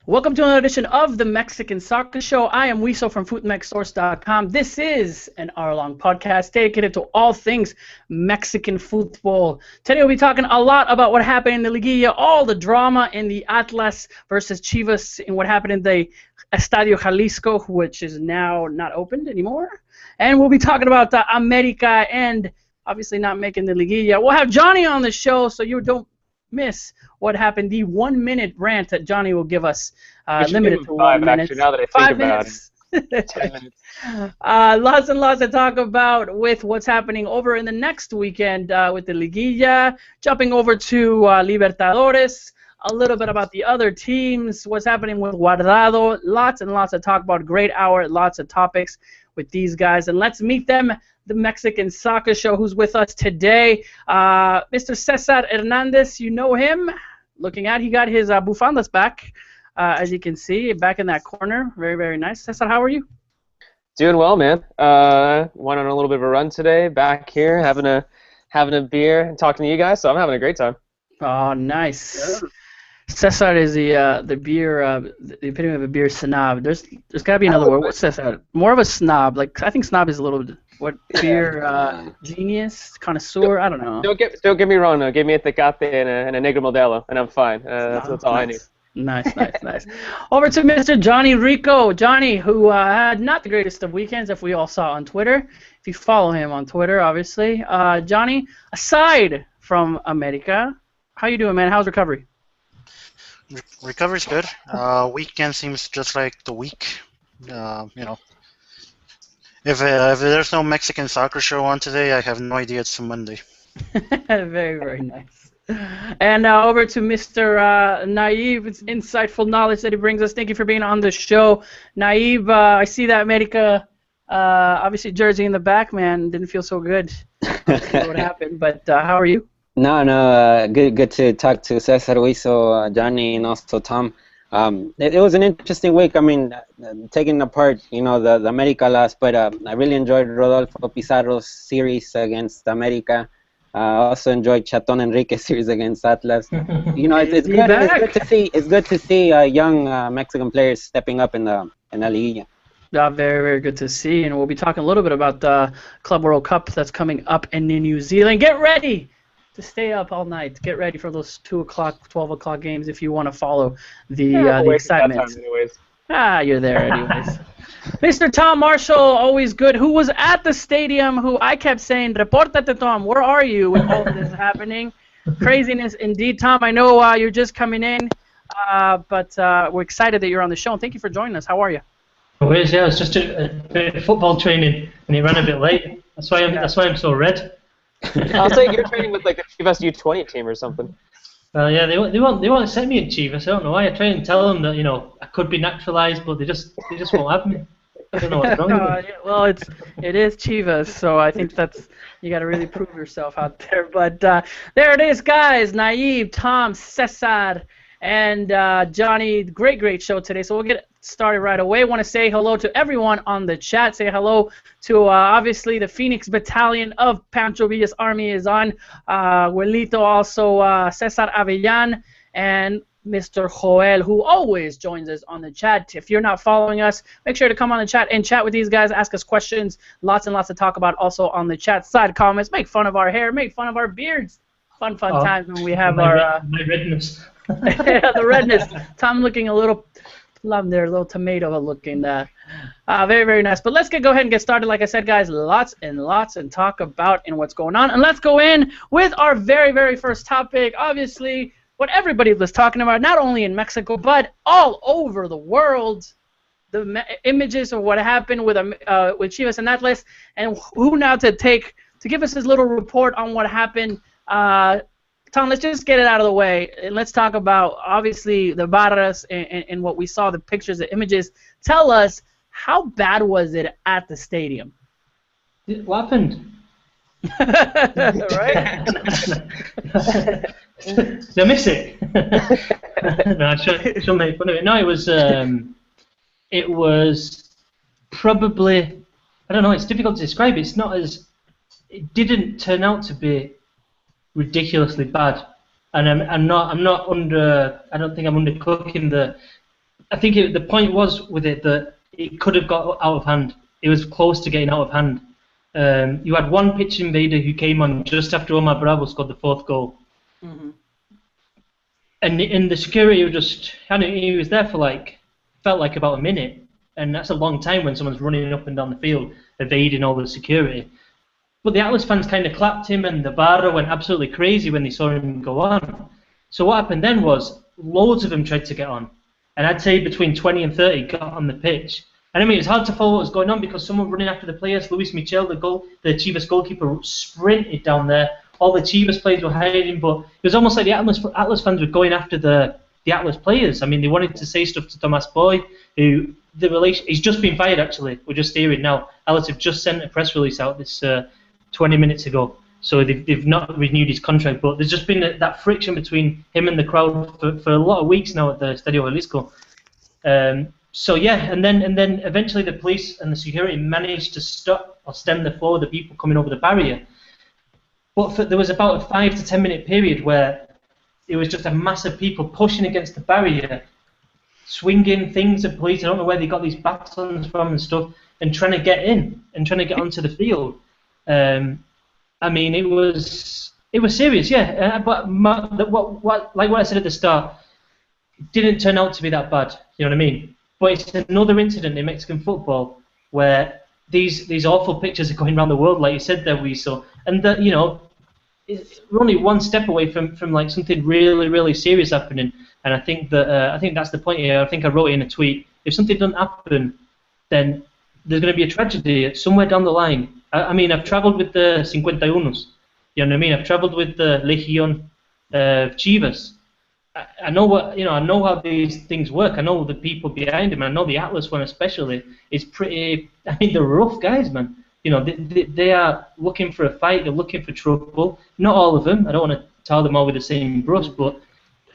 Welcome to another edition of the Mexican Soccer Show. I am Wiso from FootMexSource.com. This is an hour-long podcast dedicated to all things Mexican football. Today we'll be talking a lot about what happened in the Liguilla, all the drama in the Atlas versus Chivas, and what happened in the Estadio Jalisco, which is now not opened anymore. And we'll be talking about America and obviously not making the Liguilla. We'll have Johnny on the show so you don't miss what happened. The 1 minute rant that Johnny will give us, limited to 1 minute. Actually, now that I think 5 about minutes. it. 10 minutes. Lots and lots to talk about with what's happening over in the next weekend with the Liguilla, jumping over to Libertadores, a little bit about the other teams, what's happening with Guardado, lots and lots to talk about. Great hour, lots of topics with these guys, and let's meet them. The Mexican Soccer Show, who's with us today. Mr. Cesar Hernandez, you know him. Looking at, he got his bufandas back, as you can see, back in that corner. Very, very nice. Cesar, how are you? Doing well, man. Went on a little bit of a run today, back here, having a beer and talking to you guys, so I'm having a great time. Oh, nice. Yeah. Cesar is the beer, the epitome of a beer snob. There's got to be another word. What's Cesar? More of a snob. Like, I think snob is a little, beer genius, connoisseur? I don't know. Don't get me wrong, though. Give me a Tecate and a Negro Modelo, and I'm fine. That's all I need. Nice. Over to Mr. Johnny Rico. Johnny, who had not the greatest of weekends, if we all saw on Twitter. If you follow him on Twitter, obviously. Johnny, aside from America, how you doing, man? How's recovery? Recovery's good. Weekend seems just like the week. If there's no Mexican Soccer Show on today, I have no idea it's a Monday. Very, very nice. And over to Mr. Naive. It's insightful knowledge that he brings us. Thank you for being on the show. Naive, I see that America, obviously jersey in the back, man. Didn't feel so good. I don't know what happened, but how are you? No, good to talk to Cesar, Wiso, Johnny, and also Tom. It was an interesting week. I mean, taking apart, the America loss, but I really enjoyed Rodolfo Pizarro's series against America. I also enjoyed Chaton Enrique's series against Atlas. It's good to see young Mexican players stepping up in the Liguilla. Very, very good to see, and we'll be talking a little bit about the Club World Cup that's coming up in New Zealand. Get ready to stay up all night. Get ready for those 2 o'clock, 12 o'clock games if you want to follow the excitement. You're there anyways. Mr. Tom Marshall, always good, who was at the stadium, who I kept saying, Reportate, Tom, where are you with all of this happening? Craziness indeed. Tom, I know you're just coming in, but we're excited that you're on the show, and thank you for joining us. How are you? Yeah, it's just a bit of football training, and it ran a bit late. That's why I'm so red. I'll say you're training with like the Chivas U20 team or something. Well, yeah, they won't send me at Chivas. I don't know why. I try and tell them that I could be naturalized, but they just won't have me. I don't know what's wrong with them. Well, it is Chivas, so I think you got to really prove yourself out there. But there it is, guys. Naive, Tom, Cesar, and Johnny. Great show today. So we'll get started right away. Want to say hello to everyone on the chat. Say hello to obviously the Phoenix Battalion of Pancho Villa's Army is on. Huelito, also Cesar Avellan, and Mr. Joel, who always joins us on the chat. If you're not following us, make sure to come on the chat and chat with these guys. Ask us questions. Lots and lots to talk about also on the chat side. Comments. Make fun of our hair. Make fun of our beards. Fun times when we have my redness. Yeah, the redness. Tom looking a little plum there, a little tomato looking. Very, very nice. But let's go ahead and get started. Like I said, guys, lots and lots and talk about and what's going on. And let's go in with our very, very first topic. Obviously, what everybody was talking about, not only in Mexico, but all over the world. The images of what happened with Chivas and Atlas, and who now to give us his little report on what happened. Tom, let's just get it out of the way, and let's talk about, obviously, the barras and what we saw, the pictures, the images. Tell us, how bad was it at the stadium? What happened? Right? Did I miss it? No, I shouldn't make fun of it. No, it was probably, I don't know, it's difficult to describe. It didn't turn out to be ridiculously bad, and I don't think I'm undercooking the I think the point was with it that it could have got out of hand. It was close to getting out of hand. You had one pitch invader who came on just after Omar Bravo scored the 4th goal. Mm-hmm. And in the security were just, I mean, he was there for felt like about a minute. And that's a long time when someone's running up and down the field, evading all the security. But the Atlas fans kind of clapped him, and the Barra went absolutely crazy when they saw him go on. So what happened then was loads of them tried to get on. And I'd say between 20 and 30 got on the pitch. And I mean, it's hard to follow what was going on because someone running after the players, Luis Michel, the Chivas goalkeeper, sprinted down there. All the Chivas players were hiding, but it was almost like the Atlas fans were going after the Atlas players. I mean, they wanted to say stuff to Tomas Boy, who he's just been fired actually. We're just hearing now. Atlas have just sent a press release out this 20 minutes ago. So they've not renewed his contract, but there's just been that friction between him and the crowd for a lot of weeks now at the Estadio Jalisco. So yeah, and then eventually the police and the security managed to stop or stem the flow of the people coming over the barrier. But there was about a 5 to 10 minute period where it was just a mass of people pushing against the barrier, swinging things at police. I don't know where they got these batons from and stuff, and trying to get in and trying to get onto the field. I mean, it was serious, yeah. But like what I said at the start, it didn't turn out to be that bad. You know what I mean? But it's another incident in Mexican football where these awful pictures are going around the world, like you said there, Weasel. And that, you know, we're only one step away from like something really, really serious happening. And I think that's the point here. I think I wrote it in a tweet. If something doesn't happen, then there's going to be a tragedy somewhere down the line. I mean, I've travelled with the 51s. You know what I mean? I've travelled with the Legion Chivas. I know I know how these things work. I know the people behind them. I know the Atlas one especially is pretty. I mean, they're rough guys, man. You know, they are looking for a fight. They're looking for trouble. Not all of them. I don't want to tar them all with the same brush, but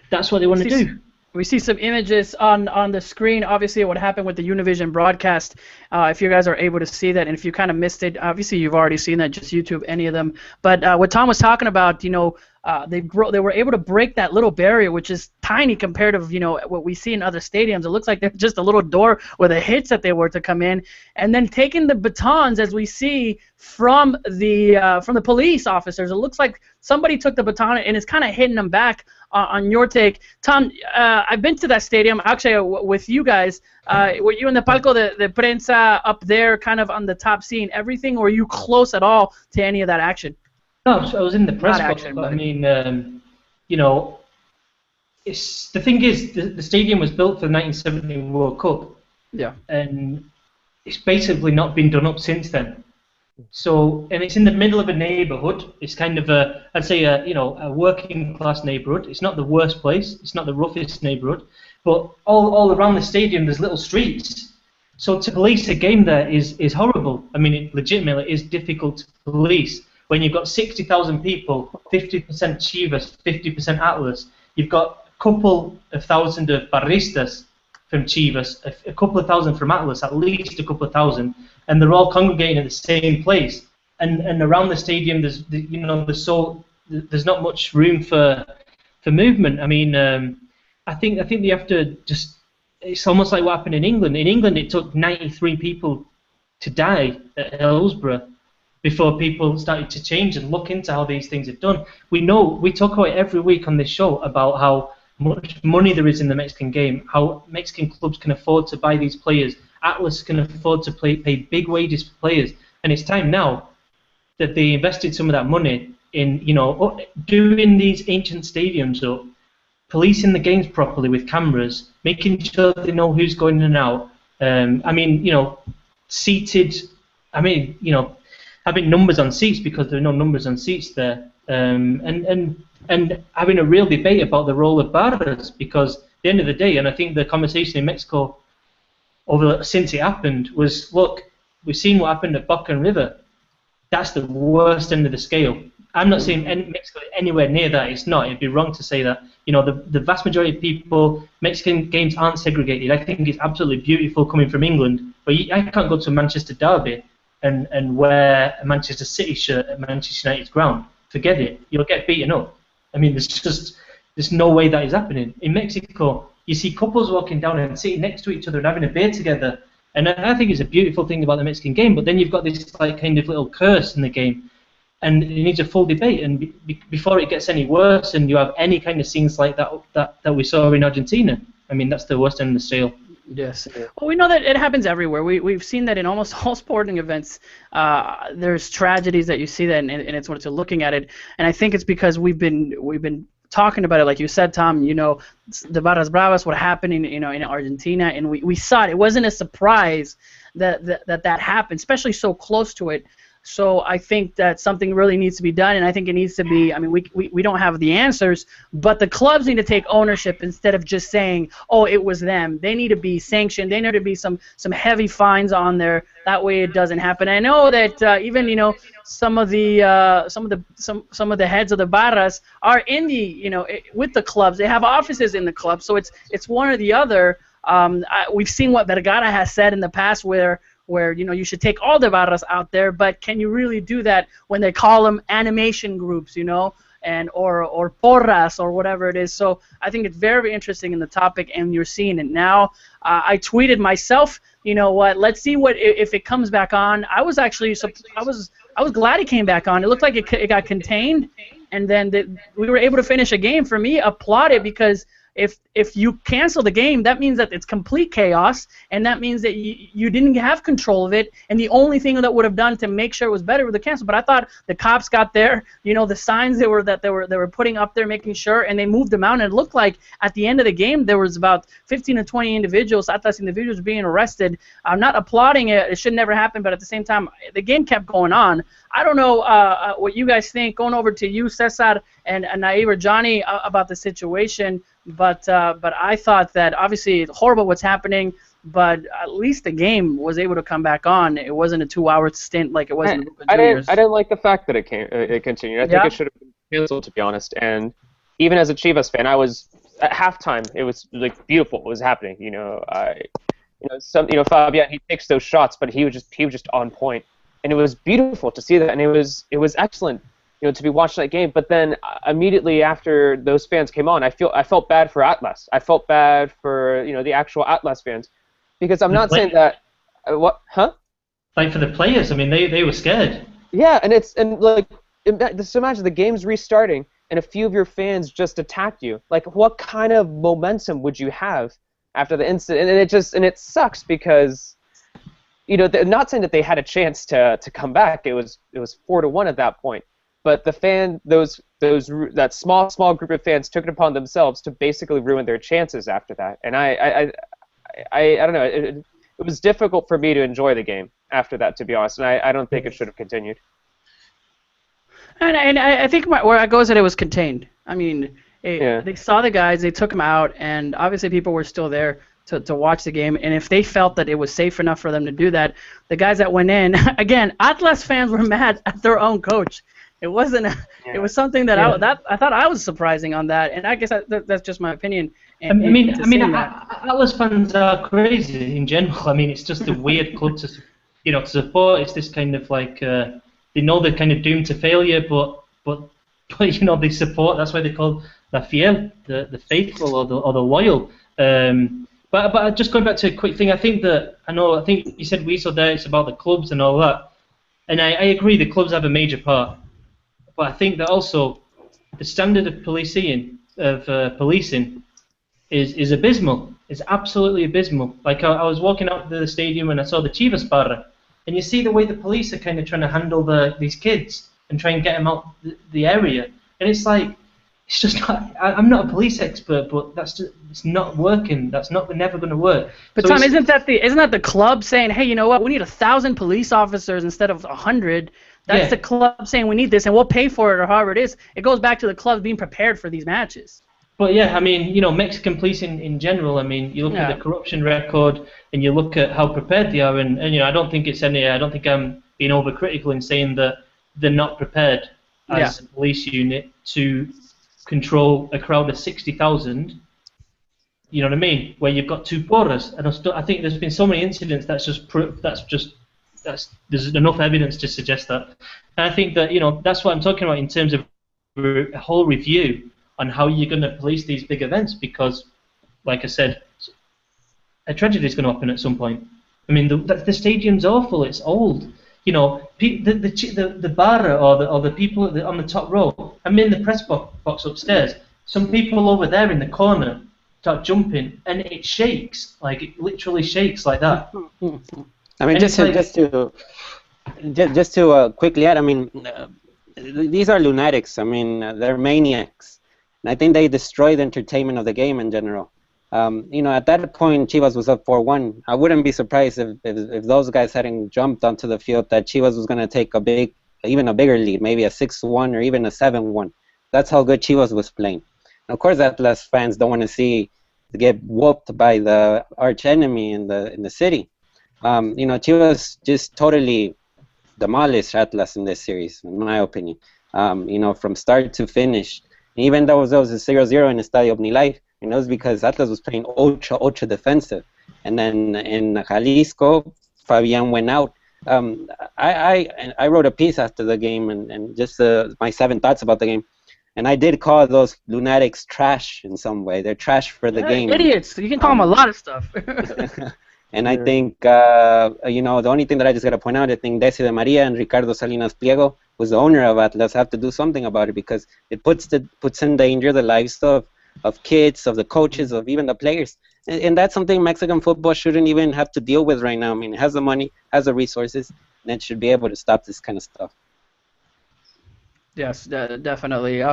that's what they want to do. We see some images on the screen. Obviously, what happened with the Univision broadcast, if you guys are able to see that, and if you kind of missed it, obviously you've already seen that, just YouTube any of them. But what Tom was talking about, you know, they were able to break that little barrier, which is tiny compared to, you know, what we see in other stadiums. It looks like there's just a little door where the hits that they were to come in, and then taking the batons, as we see from the police officers. It looks like somebody took the baton and is kind of hitting them back. On your take, Tom, I've been to that stadium actually with you guys. Were you in the palco de prensa up there, kind of on the top, seeing everything, or were you close at all to any of that action? No, I was in the press box. Action, but I mean, you know, the thing is, the stadium was built for the 1970 World Cup. Yeah. And it's basically not been done up since then. So, and it's in the middle of a neighbourhood. It's kind of I'd say a working class neighbourhood. It's not the worst place. It's not the roughest neighbourhood. But all around the stadium, there's little streets. So to police a game there is horrible. I mean, it legitimately is difficult to police when you've got 60,000 people, 50% Chivas, 50% Atlas. You've got a couple of thousand of barristas from Chivas, a couple of thousand from Atlas, at least a couple of thousand, and they're all congregating at the same place. And around the stadium, there's not much room for movement. I mean, I think they have to just. It's almost like what happened in England. In England, it took 93 people to die at Hillsborough before people started to change and look into how these things are done. We talk about it every week on this show about how much money there is in the Mexican game, how Mexican clubs can afford to buy these players. Atlas can afford to pay big wages for players, and it's time now that they invested some of that money in, you know, doing these ancient stadiums up, policing the games properly with cameras, making sure they know who's going in and out. I mean, you know, seated. I mean, you know, having numbers on seats because there are no numbers on seats there, and having a real debate about the role of barras, because at the end of the day, and I think the conversation in Mexico since it happened was, look, we've seen what happened at Boca and River. That's the worst end of the scale. I'm not saying Mexico is anywhere near that. It's not. It'd be wrong to say that. You know, the vast majority of people, Mexican games aren't segregated. I think it's absolutely beautiful coming from England, but I can't go to Manchester Derby and wear a Manchester City shirt at Manchester United's ground. Forget it. You'll get beaten up. I mean, there's no way that is happening. In Mexico, you see couples walking down and sitting next to each other and having a beer together. And I think it's a beautiful thing about the Mexican game. But then you've got this like kind of little curse in the game, and it needs a full debate. And before it gets any worse, and you have any kind of scenes like that we saw in Argentina, I mean, that's the worst end of the scale. Yes. Well, we know that it happens everywhere. We've seen that in almost all sporting events. There's tragedies that you see that, and it's what you're looking at it. And I think it's because we've been talking about it, like you said, Tom. You know, the Barras Bravas, what happened in Argentina, and we saw it. It wasn't a surprise that happened, especially so close to it. So I think that something really needs to be done, and I think it needs to be, I mean, we don't have the answers, but the clubs need to take ownership instead of just saying, oh, it was them. They need to be sanctioned. They need to be some heavy fines on there. That way it doesn't happen. I know that even, some of the heads of the barras are in the, with the clubs. They have offices in the club, so it's one or the other. We've seen what Vergara has said in the past where you should take all the barras out there, but can you really do that when they call them animation groups, and or porras or whatever it is? So I think it's very interesting in the topic, and you're seeing it now. I tweeted myself, let's see if it comes back on. I was glad it came back on. It looked like it got contained, and then we were able to finish a game. For me, applaud it, because if you cancel the game, that means that it's complete chaos, and that means that you didn't have control of it, and the only thing that would have done to make sure it was better was to cancel. But I thought the cops got there, the signs they were putting up there, making sure, and they moved them out, and it looked like at the end of the game there was about 15 to 20 individuals, Atlas individuals, being arrested. I'm not applauding it; it should never happen, but at the same time, the game kept going on. I don't know what you guys think. Going over to you, Cesar and Naive or Johnny, about the situation. But I thought that obviously it's horrible what's happening, but at least the game was able to come back on. It wasn't a 2-hour stint like it was in the Juniors. I didn't like the fact that it continued. I think it should have been canceled, to be honest. And even as a Chivas fan, I was at halftime. It was like beautiful what was happening. Fabian, he takes those shots, but he was just on point, and it was beautiful to see that, and it was excellent. To be watching that game. But then immediately after those fans came on, I felt bad for Atlas. I felt bad for the actual Atlas fans, because I'm not saying that Like for the players, I mean, they were scared. Yeah, just imagine the game's restarting and a few of your fans just attacked you. Like, what kind of momentum would you have after the incident? And it sucks because they're not saying that they had a chance to come back. It was 4-1 at that point. But that small group of fans took it upon themselves to basically ruin their chances after that. And I don't know. It was difficult for me to enjoy the game after that, to be honest. And I don't think it should have continued. And I think where I go is that it was contained. I mean, they saw the guys, they took them out, and obviously people were still there to watch the game. And if they felt that it was safe enough for them to do that, the guys that went in, again, Atlas fans were mad at their own coach. It wasn't. It was something that I thought I was surprising on that, and I guess that's just my opinion. Atlas fans are crazy in general. I mean, it's just a weird club to support. It's this kind of like they know they're kind of doomed to failure, but they support. That's why they call la fiel, the faithful or the loyal. But just going back to a quick thing, I think you said we saw there. It's about the clubs and all that, and I agree. The clubs have a major part. But I think that also the standard of policing is abysmal. It's absolutely abysmal. Like I was walking out to the stadium and I saw the Chivas barra, and you see the way the police are kind of trying to handle these kids and try and get them out the area. And it's like, it's just not. I'm not a police expert, but it's not working. That's never going to work. But so Tom, isn't that the club saying, hey, you know what? We need 1,000 police officers instead of 100. That's the club saying we need this, and we'll pay for it or however it is. It goes back to the clubs being prepared for these matches. But yeah, I mean, Mexican police in general. I mean, you look at the corruption record, and you look at how prepared they are, and I don't think I don't think I'm being overcritical in saying that they're not prepared as a police unit to control a crowd of 60,000. You know what I mean? Where you've got two porras, and I think there's been so many incidents there's enough evidence to suggest that. And I think that that's what I'm talking about in terms of a whole review on how you're going to police these big events, because like I said, a tragedy is going to happen at some point. I mean, the stadium's awful. It's old. You know, the bar or the people on the top row. I'm in the press box upstairs. Some people over there in the corner start jumping, and it shakes. Like it literally shakes like that. I mean, And just it's to like- just to quickly add, I mean, these are lunatics. I mean, they're maniacs, and I think they destroy the entertainment of the game in general. You know, at that point, Chivas was up 4-1. I wouldn't be surprised if those guys hadn't jumped onto the field that Chivas was going to take even a bigger lead, maybe a 6-1 or even a 7-1. That's how good Chivas was playing. And of course, Atlas fans don't want to see get whooped by the arch enemy in the city. You know, Chivas just totally demolished Atlas in this series, in my opinion. You know, from start to finish. Even though there was a 0-0 in the Estadio Omnilife, and it was because Atlas was playing ultra defensive. And then in Jalisco, Fabian went out. I wrote a piece after the game and just my 7 thoughts about the game. And I did call those lunatics trash in some way. They're trash for the game. Idiots. You can call them a lot of stuff. And I think, you know, the only thing that I just got to point out, I think Desi de Maria and Ricardo Salinas Pliego, who's the owner of Atlas, have to do something about it because it puts in danger the lives of kids, of the coaches, of even the players. And that's something Mexican football shouldn't even have to deal with right now. I mean, it has the money, has the resources, and it should be able to stop this kind of stuff. Yes, definitely.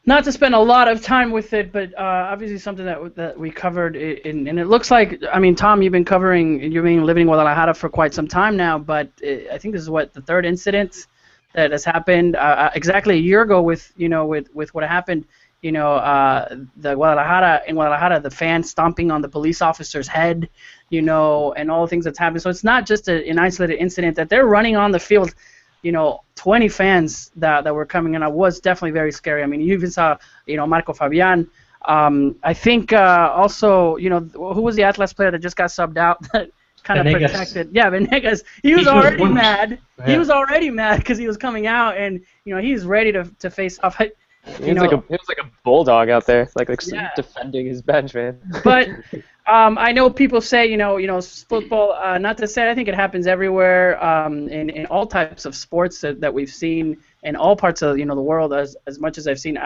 Not to spend a lot of time with it, but obviously something that we covered, and it looks like, I mean, Tom, you've been living in Guadalajara for quite some time now, but I think this is the third incident that has happened exactly a year ago with what happened. You know, in Guadalajara, the fans stomping on the police officer's head, you know, and all the things that's happened. So it's not just an isolated incident that they're running on the field. You know, 20 fans that were coming in. It was definitely very scary. I mean, you even saw, you know, Marco Fabian. I think also, you know, who was the Atlas player that just got subbed out that kind of protected? Yeah, Venegas. He was already mad. Yeah. He was already mad because he was coming out, and you know, he's ready to face off. He was like a bulldog out there, like yeah, defending his bench, man. But I know people say, you know, football. Not to say, I think it happens everywhere in all types of sports that we've seen in all parts of the world. As much as I've seen,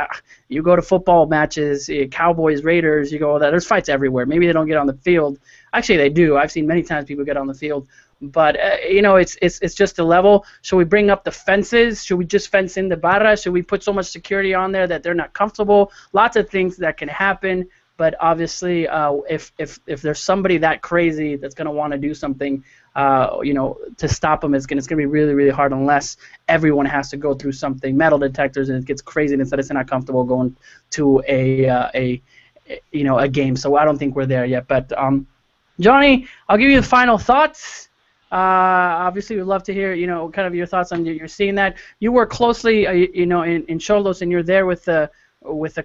you go to football matches, Cowboys, Raiders. You go, there's fights everywhere. Maybe they don't get on the field. Actually, they do. I've seen many times people get on the field. But you know, it's just a level. Should we bring up the fences? Should we just fence in the barra? Should we put so much security on there that they're not comfortable? Lots of things that can happen. But obviously, if there's somebody that crazy that's going to want to do something, you know, to stop them, it's going to be really, really hard unless everyone has to go through something, metal detectors, and it gets crazy and that it's not comfortable going to a game. So I don't think we're there yet. But Johnny, I'll give you the final thoughts. Obviously, we'd love to hear, you know, kind of your thoughts on you're seeing that. You work closely, you know, in Xolos, and you're there with the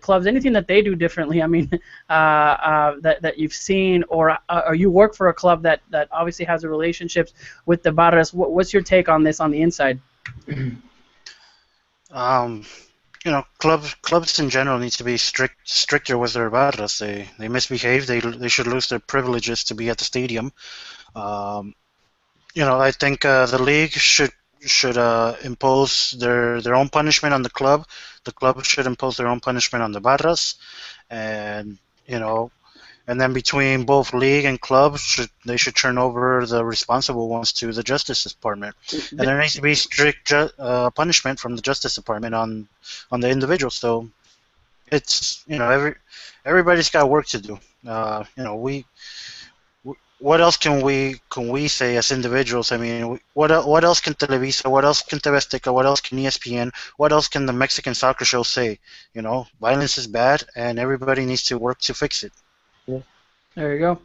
clubs. Anything that they do differently? I mean, that you've seen, or you work for a club that obviously has the relationships with the barras. What's your take on this on the inside? You know, clubs in general need to be stricter with their barras. They misbehave. They should lose their privileges to be at the stadium. You know, I think the league should impose their own punishment on the club. The club should impose their own punishment on the barras, and you know, and then between both league and club, they should turn over the responsible ones to the Justice Department. And there needs to be strict punishment from the Justice Department on the individuals. So it's, you know, everybody's got work to do. You know, what else can we say as individuals? I mean, what else can Televisa, what else can TV Azteca, what else can ESPN, what else can the Mexican soccer show say? You know, violence is bad, and everybody needs to work to fix it. Yeah. There you go.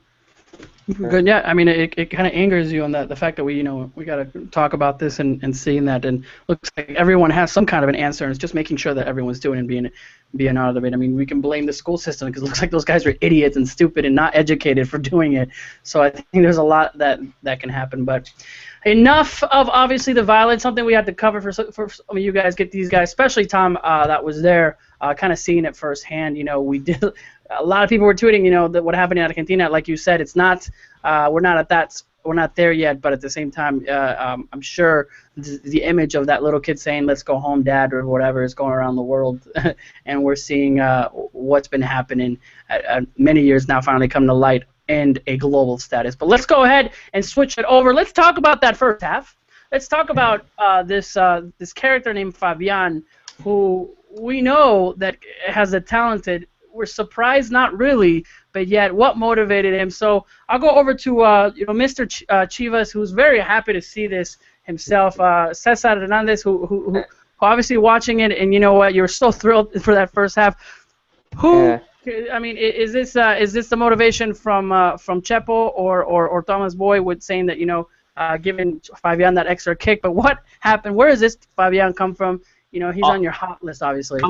Good. Yeah, I mean, it kind of angers you on that, the fact that we got to talk about this and seeing that, and looks like everyone has some kind of an answer, and it's just making sure that everyone's doing and being out of it. I mean, we can blame the school system because it looks like those guys are idiots and stupid and not educated for doing it. So I think there's a lot that can happen. But enough of obviously the violence. Something we had to cover for some of you guys. Get these guys, especially Tom, that was there. kind of seeing it firsthand. We did. A lot of people were tweeting, that what happened in Argentina. Like you said, it's not. We're not at that. We're not there yet. But at the same time, I'm sure the image of that little kid saying "Let's go home, Dad" or whatever is going around the world, and we're seeing what's been happening at many years now finally come to light and a global status. But let's go ahead and switch it over. Let's talk about that first half. Let's talk about this character named Fabian, who we know that has a talented. We're surprised, not really, but yet what motivated him. So I'll go over to Mr. Chivas, who's very happy to see this himself. Cesar Hernandez, who obviously watching it, and you know what, you're so thrilled for that first half. I mean, is this the motivation from Chepo or Thomas Boy with saying that giving Fabian that extra kick? But what happened? Where does this Fabian come from? He's on your hot list, obviously.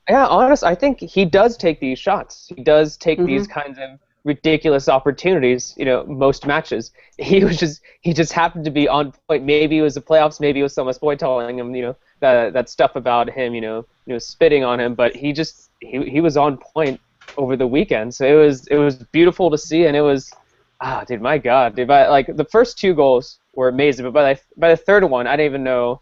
I think he does take these shots. He does take these kinds of ridiculous opportunities. Most matches. He just happened to be on point. Maybe it was the playoffs. Maybe it was Thomas Boy telling him, that stuff about him, spitting on him. But he was on point over the weekend. So it was beautiful to see, and it was, dude, my God, dude. Like the first 2 goals were amazing, but by the third one, I didn't even know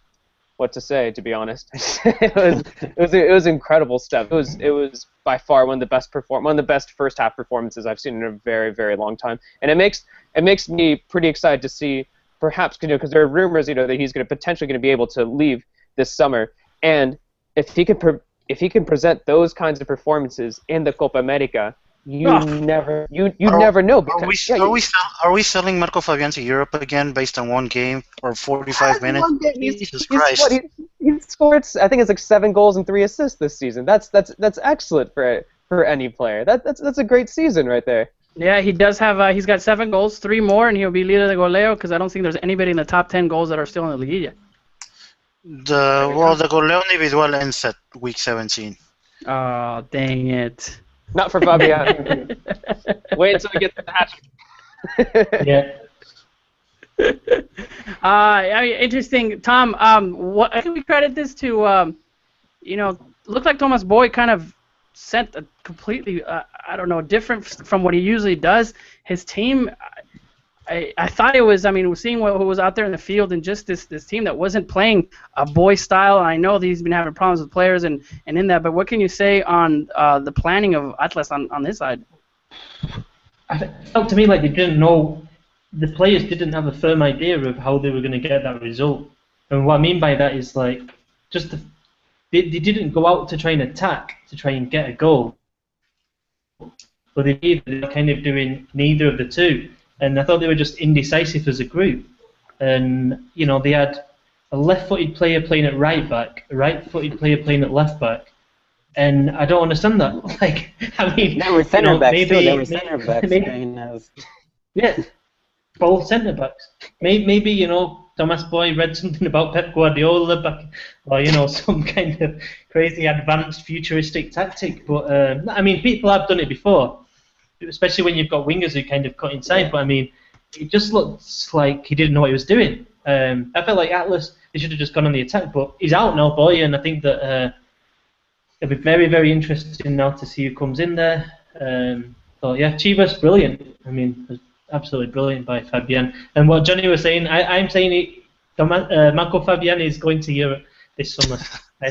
what to say, to be honest. it was incredible stuff. It was by far one of the best first half performances I've seen in a very, very long time, and it makes me pretty excited to see, perhaps, because there are rumors, that he's potentially going to be able to leave this summer, and if he can present those kinds of performances in the Copa America, you never know. Because, are we selling Marco Fabian to Europe again based on one game or 45 minutes? Jesus Christ! He scored, I think it's like 7 goals and 3 assists this season. That's excellent for any player. That's a great season right there. Yeah, he does have. He's got 7 goals, 3 more, and he'll be leader de goleo, because I don't think there's anybody in the top 10 goals that are still in the Liguilla. The goleo individual ends at week 17. Oh, dang it. Not for Fabian. Wait until we get to the hatch. Yeah. I mean, interesting, Tom. What can we credit this to? Looked like Thomas Boy kind of sent a completely, different from what he usually does. His team, I thought it was. I mean, seeing what was out there in the field, and just this team that wasn't playing a Boy style. And I know that he's been having problems with players and in that. But what can you say on the planning of Atlas on this side? It felt to me like they didn't know. The players didn't have a firm idea of how they were going to get that result. And what I mean by that is like they didn't go out to try and attack to try and get a goal. But they were kind of doing neither of the two. And I thought they were just indecisive as a group. And, they had a left-footed player playing at right back, a right-footed player playing at left back. And I don't understand that. Like, I mean, they were center backs too. They were center backs. Yeah, both centre backs. Maybe Thomas Boy read something about Pep Guardiola back, or some kind of crazy advanced futuristic tactic. But I mean, people have done it before, especially when you've got wingers who kind of cut inside. But I mean, it just looks like he didn't know what he was doing. I felt like Atlas, they should have just gone on the attack, but he's out now, Boy, and I think that it'll be very, very interesting now to see who comes in there. So yeah, Chivas, brilliant. I mean, absolutely brilliant by Fabian. And what Johnny was saying, I'm saying Marco Fabian is going to Europe this summer. I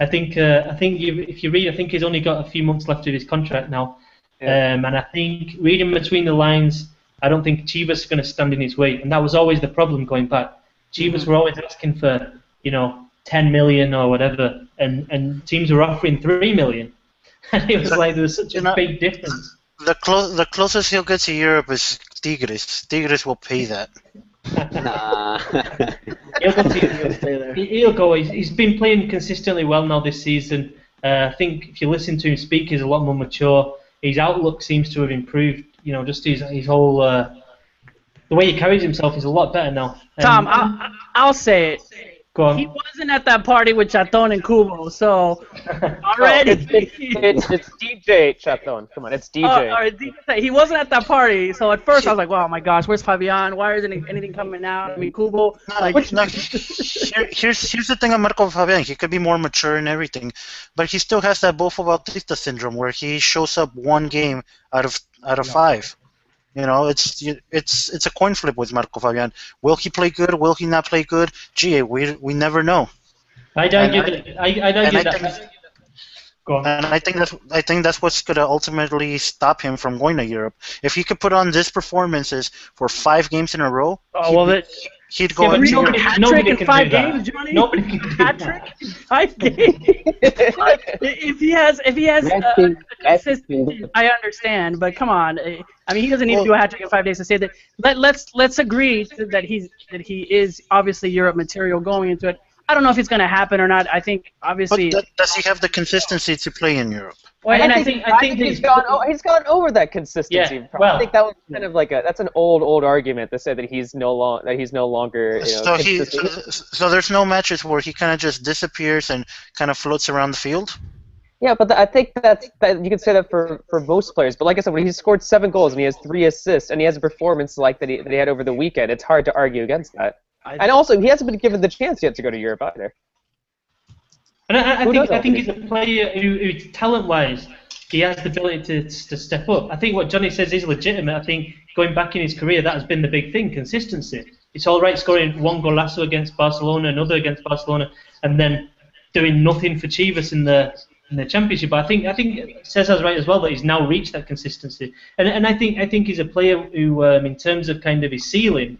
think if you read, I think he's only got a few months left of his contract now. Yeah. And I think, reading between the lines, I don't think Chivas are going to stand in his way. And that was always the problem going back. Chivas were always asking for, 10 million or whatever, and teams were offering 3 million. And it was like there was such a big difference. The closest he'll get to Europe is Tigres. Tigres will pay that. Nah. He'll go. He's been playing consistently well now this season. I think if you listen to him speak, he's a lot more mature. His outlook seems to have improved. Just his whole the way he carries himself is a lot better now. Tom, I'll say it. Go on. He wasn't at that party with Chaton and Kubo, so already. It's DJ Chaton. Come on, it's DJ. He wasn't at that party, so at first I was like, "Wow, my gosh, where's Fabian? Why isn't anything coming out?" I mean, Kubo, here's the thing on Marco Fabian. He could be more mature and everything, but he still has that Bofo Bautista syndrome where he shows up one game out of 5. You know, it's a coin flip with Marco Fabian. Will he play good? Will he not play good? Gee, we never know. I'd argue that. Go on. And I think that's what's gonna ultimately stop him from going to Europe. If he could put on these performances for 5 games in a row, he'd go. Nobody in 5 games, Johnny. Nobody can do hat-trick in 5 games. if he has consistency, I understand, but come on. I mean, he doesn't need to do a hat-trick in 5 days to say that. Let's agree that he is obviously Europe material going into it. I don't know if it's going to happen or not. I think obviously. But does he have the consistency to play in Europe? Well, I think he's gone over that consistency. Yeah, well, I think that was kind of like that's an old argument to say that he's no longer. So there's no matches where he kind of just disappears and kind of floats around the field. Yeah, but I think that you can say that for most players. But like I said, when he scored 7 goals and he has 3 assists and he has a performance like that he had over the weekend, it's hard to argue against that. And also, he hasn't been given the chance yet to go to Europe either. And I think he's a player who talent-wise, he has the ability to step up. I think what Johnny says is legitimate. I think going back in his career, that has been the big thing, consistency. It's all right scoring 1 golazo against Barcelona, another against Barcelona, and then doing nothing for Chivas in the championship. But I think Cesar's right as well that he's now reached that consistency. And I think he's a player who, in terms of kind of his ceiling,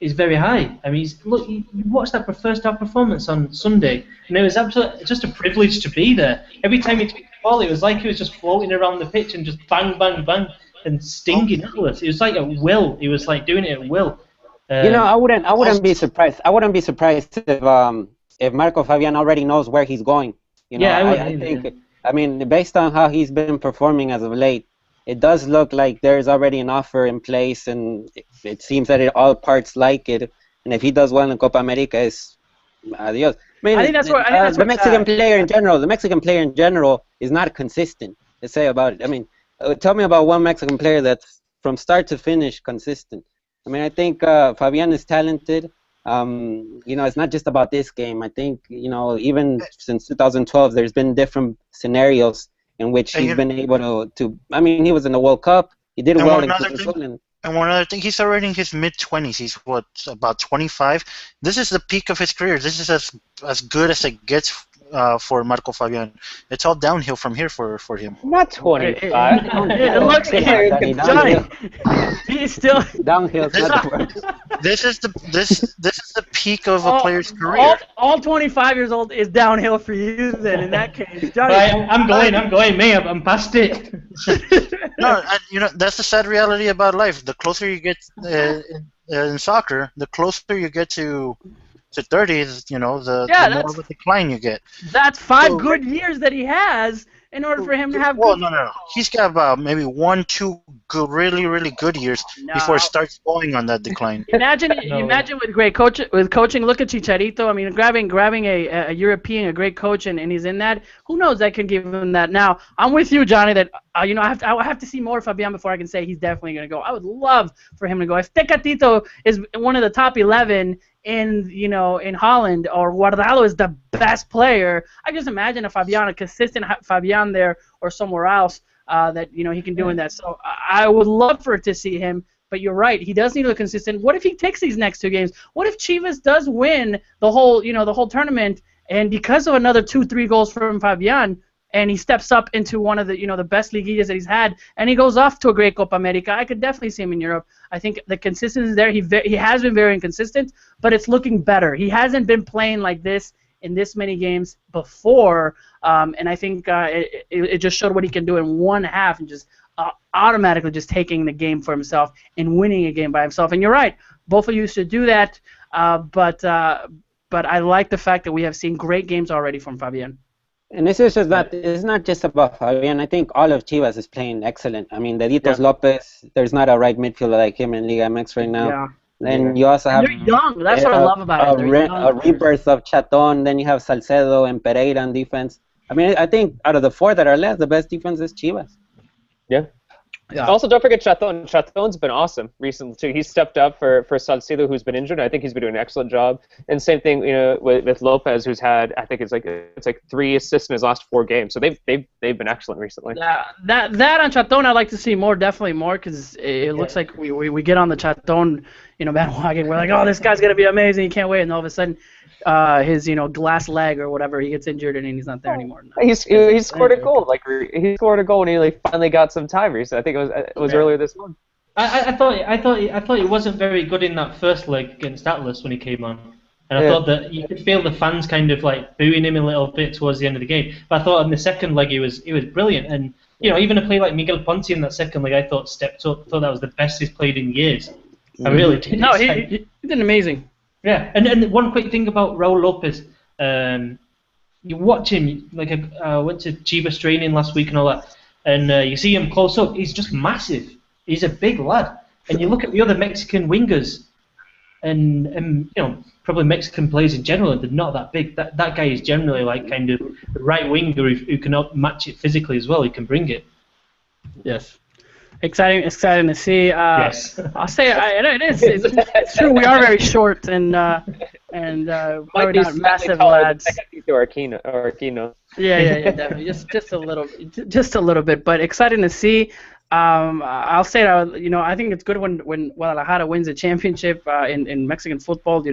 is very high. I mean, you watched that first half performance on Sunday, and it was absolutely just a privilege to be there. Every time he took the ball, it was like he was just floating around the pitch and just bang, bang, bang, and stinging at us. It was like at will. He was like doing it at will. I wouldn't be surprised. I wouldn't be surprised if Marco Fabian already knows where he's going. I think. I mean, based on how he's been performing as of late, it does look like there's already an offer in place, and it seems that all parts like it. And if he does well in Copa America, it's adios. I think that's what the Mexican player in general is not consistent. To say about it, I mean, tell me about one Mexican player that's from start to finish consistent. I mean, I think Fabian is talented. It's not just about this game. I think even since 2012, there's been different scenarios in which he's been able to. I mean, he was in the World Cup. He did well in Cruz. And one other thing, he's already in his mid-20s. He's about 25. This is the peak of his career. This is as good as it gets for Marco Fabian. It's all downhill from here for him. Not 25. It looks Johnny. He's still downhill. This is the peak of a player's career. All 25 years old is downhill for you. Then in that case, Johnny. I'm going. Me, I'm past it. No, that's the sad reality about life. The closer you get in soccer, the closer you get to 30, the more of a decline you get. That's 5 good years that he has in order for him to have. Well, no. He's got about maybe 1-2 good, really, really good years before it starts going on that decline. Imagine with great coaching. Look at Chicharito. I mean, grabbing a European, a great coach, and he's in that. Who knows that can give him that. Now, I'm with you, Johnny. That I have to see more of Fabian before I can say he's definitely going to go. I would love for him to go. If Tecatito is one of the top 11 in Holland, or Guardado is the best player, I just imagine a consistent Fabian there or somewhere else that he can do in that. So I would love to see him. But you're right, he does need to be consistent. What if he takes these next 2 games? What if Chivas does win the whole tournament, and because of another 2-3 goals from Fabian, and he steps up into one of the best Liguillas that he's had, and he goes off to a great Copa America, I could definitely see him in Europe. I think the consistency is there. He has been very inconsistent, but it's looking better. He hasn't been playing like this in this many games before, and I think it just showed what he can do in one half, and just automatically just taking the game for himself and winning a game by himself. And you're right, both of you should do that, but I like the fact that we have seen great games already from Fabian. And this is just that it's not just about Fabian. I think all of Chivas is playing excellent. I mean, Deditos Lopez, there's not a right midfielder like him in Liga MX right now. and you also And have they're young. That's what I love about it. They're young a players. rebirth of Chaton. Then you have Salcedo and Pereira on defense. I mean, I think out of the four that are left, the best defense is Chivas. Yeah. Yeah. Also, don't forget Chaton. Chaton's been awesome recently too. He stepped up for Salcido, who's been injured. I think he's been doing an excellent job. And same thing, with Lopez, who's had, I think it's like 3 assists in his last 4 games. So they've been excellent recently. That on Chaton, I'd like to see more, definitely more, because it looks like we get on the Chaton, bandwagon. We're like, oh, this guy's gonna be amazing. You can't wait, and all of a sudden, his glass leg or whatever, he gets injured and he's not there anymore. He scored a goal. He scored a goal when he finally got some time recently. I think it was earlier this month. I thought he wasn't very good in that first leg against Atlas when he came on, and I thought that you could feel the fans kind of like booing him a little bit towards the end of the game. But I thought in the second leg he was brilliant, and even a player like Miguel Ponce in that second leg I thought stepped up. I thought that was the best he's played in years. I really did. No, he did amazing. Yeah, and one quick thing about Raul Lopez, you watch him, like I went to Chivas training last week and all that, and you see him close up, he's just massive. He's a big lad. And you look at the other Mexican wingers, and probably Mexican players in general, they're not that big. That guy is generally like kind of the right winger who can match it physically as well. He can bring it. Yes. Exciting to see. Yes. I'll say it is. It's true. We are very short and we're not massive lads. Or Aquino. Yeah, definitely. Just a little bit, but exciting to see. I'll say that I think it's good when Guadalajara wins a championship in Mexican football.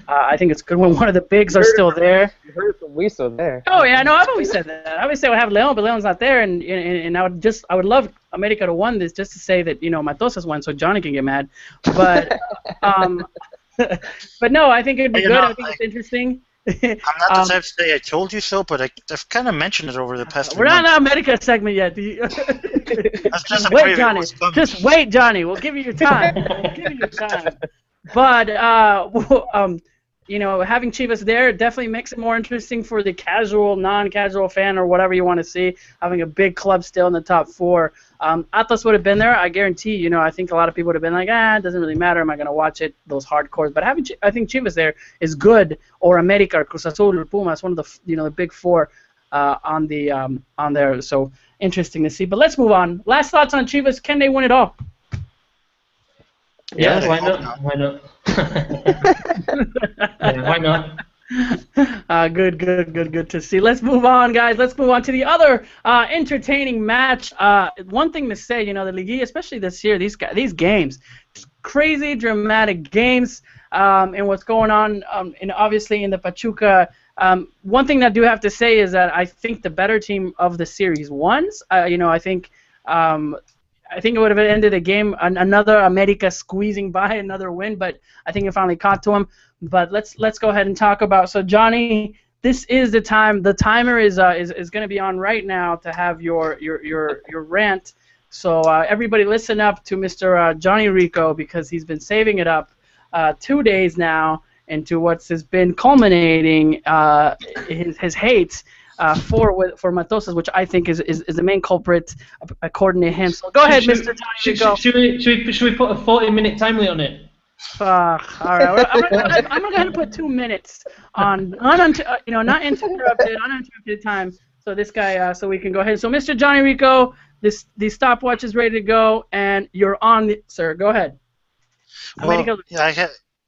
I think it's good when one of the bigs are still there. You heard it from Wiso there. Oh yeah, no, I've always said that. I always say we have Leon, but Leon's not there, and I would love America to win this just to say that Matosas won, so Johnny can get mad. But but no, I think it'd be good. I think it's interesting. I'm not the type to say I told you so, but I've kind of mentioned it over the past. We're not in the America segment yet. That's just wait, Johnny. Just wait, Johnny. We'll give you your time. But having Chivas there definitely makes it more interesting for the casual, non-casual fan or whatever you want to see. Having a big club still in the top 4. Atlas would have been there. I guarantee. I think a lot of people would have been like, it doesn't really matter. Am I going to watch it? Those hardcores. But I think Chivas there is good. Or America, or Cruz Azul, or Pumas, one of the big 4 on there. So interesting to see. But let's move on. Last thoughts on Chivas. Can they win it all? Yeah, why not? Why not? Yeah, why not? Good to see. Let's move on, guys. Let's move on to the other entertaining match. One thing to say, the Liguilla, especially this year, these games, crazy dramatic games, and what's going on, and obviously in the Pachuca. One thing that I do have to say is that I think the better team of the series won. I think it would have ended the game another America squeezing by another win, but I think it finally caught to him. But let's go ahead and talk about. So Johnny, this is the time. The timer is going to be on right now to have your rant. So everybody listen up to Mr. Johnny Rico, because he's been saving it up 2 days now into what's has been culminating his hate. For Matosas, which I think is the main culprit according to him. So go ahead, Mr. Johnny. Should we put a 40-minute time limit on it? All right. I'm gonna go ahead and put 2 minutes on not uninterrupted time. So this guy, so we can go ahead. So Mr. Johnny Rico, the stopwatch is ready to go, and you're on, sir. Go ahead. Well,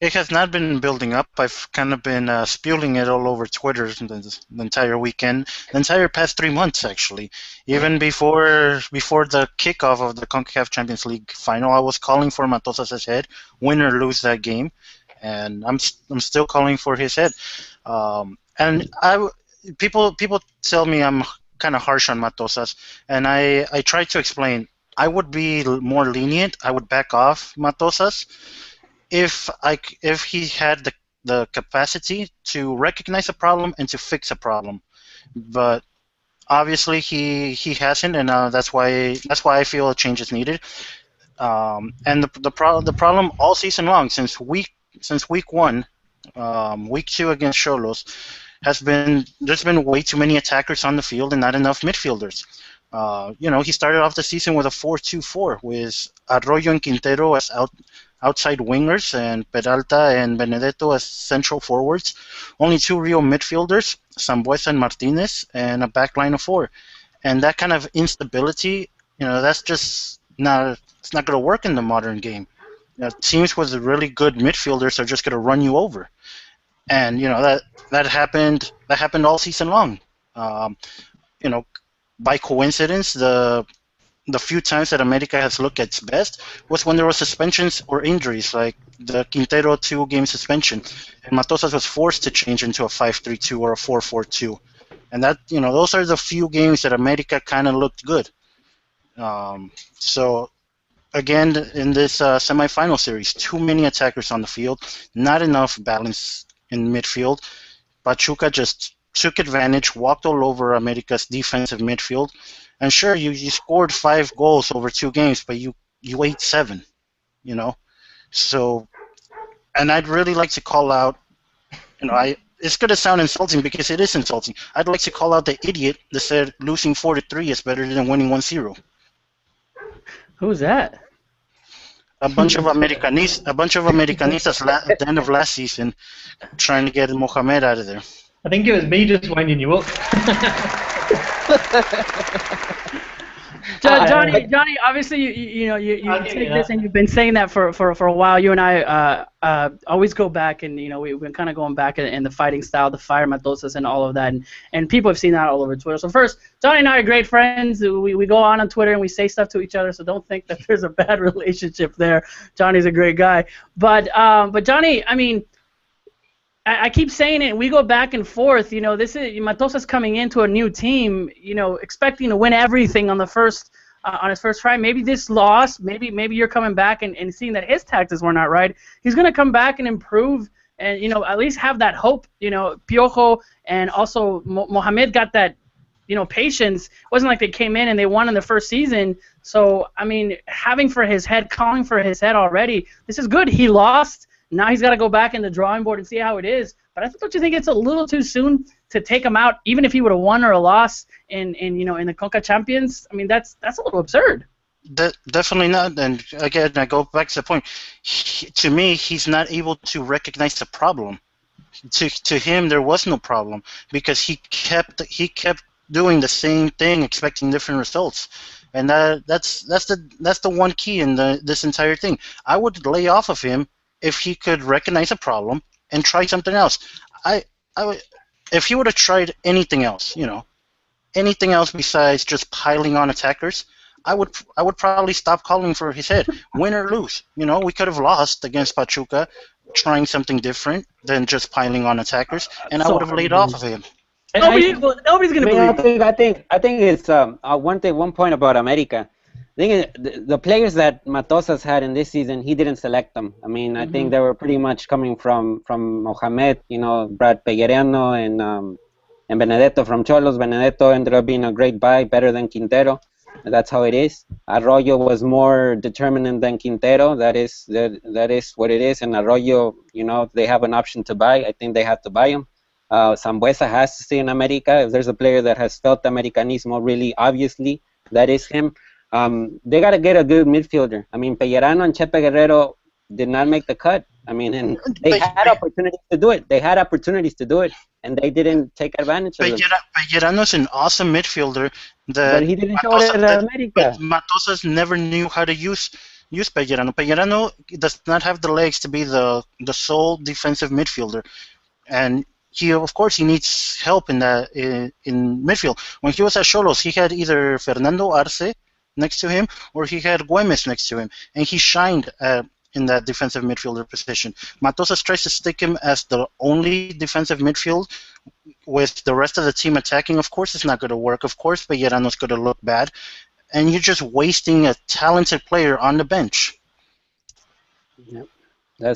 it has not been building up. I've kind of been spewing it all over Twitter the entire weekend, the entire past 3 months actually. Even before the kickoff of the CONCACAF Champions League final, I was calling for Matosas' head, win or lose that game, and I'm still calling for his head. And people tell me I'm kind of harsh on Matosas, and I try to explain. I would be more lenient. I would back off Matosas if he had the capacity to recognize a problem and to fix a problem, but obviously he hasn't, and that's why I feel a change is needed. And the problem all season long, since week 1, week 2 against Xolos, there's been way too many attackers on the field and not enough midfielders. He started off the season with a 4-2-4 with Arroyo and Quintero as outside wingers and Peralta and Benedetto as central forwards. Only two real midfielders, Sambueza and Martinez, and a back line of four. And that kind of instability, that's just not it's not going to work in the modern game. Teams with really good midfielders are just going to run you over, and that happened all season long. Um, you know, by coincidence, the few times that America has looked its best was when there were suspensions or injuries, like the Quintero 2-game suspension, and Matosas was forced to change into a 5-3-2 or a 4-4-2, and that those are the few games that America kind of looked good. So again, in this semifinal series, too many attackers on the field, not enough balance in midfield. Pachuca just took advantage, walked all over America's defensive midfield, and sure, you scored 5 goals over 2 games, but you ate 7, So, and I'd really like to call out, it's going to sound insulting because it is insulting. I'd like to call out the idiot that said losing 4-3 is better than winning 1-0. Who's that? A bunch of Americanistas at the end of last season trying to get Mohamed out of there. I think it was me just winding you up. Johnny, obviously you take this and you've been saying that for a while. You and I always go back, and we've been kind of going back in the fighting style, the fire Matosas and all of that, and people have seen that all over Twitter. So first, Johnny and I are great friends. We go on Twitter and we say stuff to each other, so don't think that there's a bad relationship there. Johnny's a great guy, but Johnny, I mean, I keep saying it. We go back and forth. This is Matosas coming into a new team. Expecting to win everything on the first on his first try. Maybe this loss. Maybe you're coming back and seeing that his tactics were not right. He's gonna come back and improve, and at least have that hope. Piojo and also Mohamed got that. Patience. It wasn't like they came in and they won in the first season. So I mean, calling for his head already. This is good. He lost. Now he's got to go back in the drawing board and see how it is. But don't you think it's a little too soon to take him out, even if he would have won or a loss in the Conca Champions? I mean, that's a little absurd. Definitely not. And again, I go back to the point. To me, he's not able to recognize the problem. To him, there was no problem because he kept doing the same thing, expecting different results. And that's the one key in this entire thing. I would lay off of him if he could recognize a problem and try something else. If he would have tried anything else, anything else besides just piling on attackers, I would probably stop calling for his head, win or lose. We could have lost against Pachuca, trying something different than just piling on attackers, and I would have laid off of him. Nobody's gonna believe. I think it's one point about America. I think the players that Matosas had in this season, he didn't select them. I mean, I think they were pretty much coming from Mohamed, Brad Pellerano and Benedetto from Cholos. Benedetto ended up being a great buy, better than Quintero. That's how it is. Arroyo was more determinant than Quintero. That is what it is. And Arroyo, they have an option to buy. I think they have to buy him. Sambueza has to stay in America. If there's a player that has felt Americanismo really obviously, that is him. They got to get a good midfielder. I mean, Pellerano and Chepe Guerrero did not make the cut. I mean, and they had opportunities to do it. And they didn't take advantage of it. Pellerano's an awesome midfielder. But he didn't show it in America. Matosas never knew how to use Pellerano. Pellerano does not have the legs to be the sole defensive midfielder. And of course, he needs help in midfield. When he was at Xolos, he had either Fernando Arce next to him, or he had Güemes next to him, and he shined in that defensive midfielder position. Matosas tries to stick him as the only defensive midfield with the rest of the team attacking. Of course, it's not going to work. Of course, Pellerano's going to look bad, and you're just wasting a talented player on the bench. Yep. I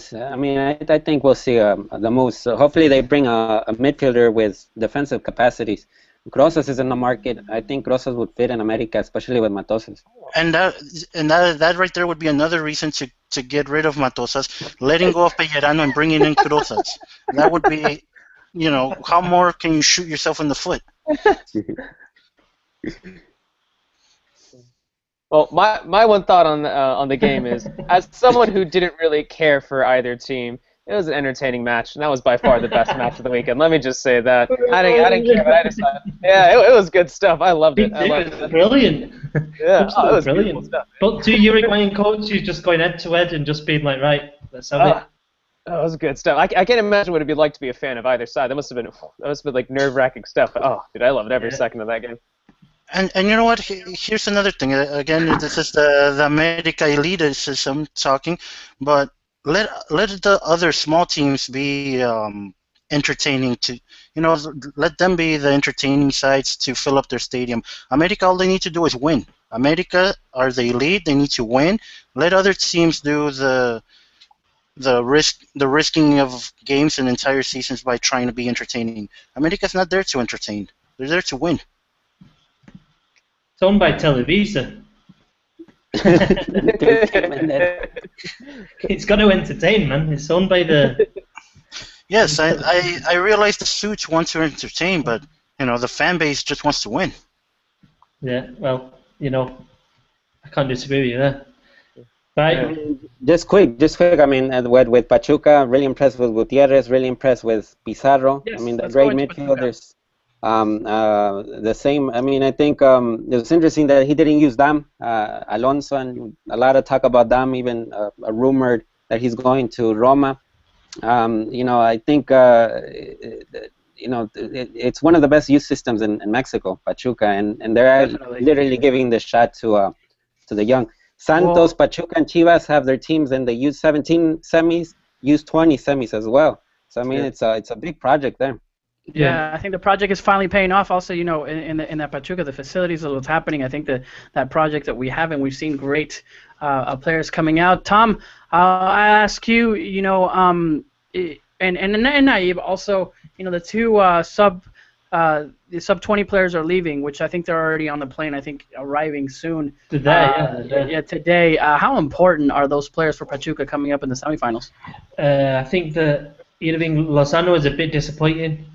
think we'll see the moves. So hopefully, they bring a midfielder with defensive capacities. Grosas is in the market. I think Grosas would fit in America, especially with Matosas. And that right there would be another reason to get rid of Matosas, letting go of Pellerano and bringing in Grosas. That would be, how more can you shoot yourself in the foot? Well, my one thought on the game is, as someone who didn't really care for either team, it was an entertaining match, and that was by far the best match of the weekend. Let me just say that. I didn't care, but I decided, yeah, it was good stuff. I loved it. It was brilliant. Yeah, Absolutely it was brilliant. beautiful stuff. But two Uruguayan coaches just going head to head and just being like, right, let's have it. That was good stuff. I can't imagine what it'd be like to be a fan of either side. That must have been like nerve-wracking stuff. Oh, dude, I loved every second of that game. And you know what? Here's another thing. Again, this is the America elitism talking, but let the other small teams be entertaining to, let them be the entertaining sides to fill up their stadium. America, all they need to do is win. America are the elite. They need to win. Let other teams do the risking of games and entire seasons by trying to be entertaining. America's not there to entertain. They're there to win. It's owned by Televisa. It's got to entertain, man. It's owned by the... Yes, I realize the suits want to entertain, but, the fan base just wants to win. Yeah, well, I can't disagree with you there. Right. Just quick. I mean, with Pachuca, really impressed with Gutierrez, really impressed with Pizarro. Yes, I mean, the let's great go into midfielders. The same. I mean, I think it was interesting that he didn't use Dam, Alonso, and a lot of talk about Dam, even rumored that he's going to Roma. I think it's one of the best youth systems in Mexico, Pachuca, and they're Definitely. literally giving the shot to the young. Santos, Pachuca, and Chivas have their teams in the U17 semis, U20 semis as well. So I mean, it's a big project there. Yeah, I think the project is finally paying off. Also, in that Pachuca, the facilities of what's happening. I think that project that we have, and we've seen great players coming out. Tom, I ask you, and Naive also, the two the sub-20 players are leaving, which I think they're already on the plane. I think arriving soon. Today, today. How important are those players for Pachuca coming up in the semifinals? I think that Irving Lozano is a bit disappointing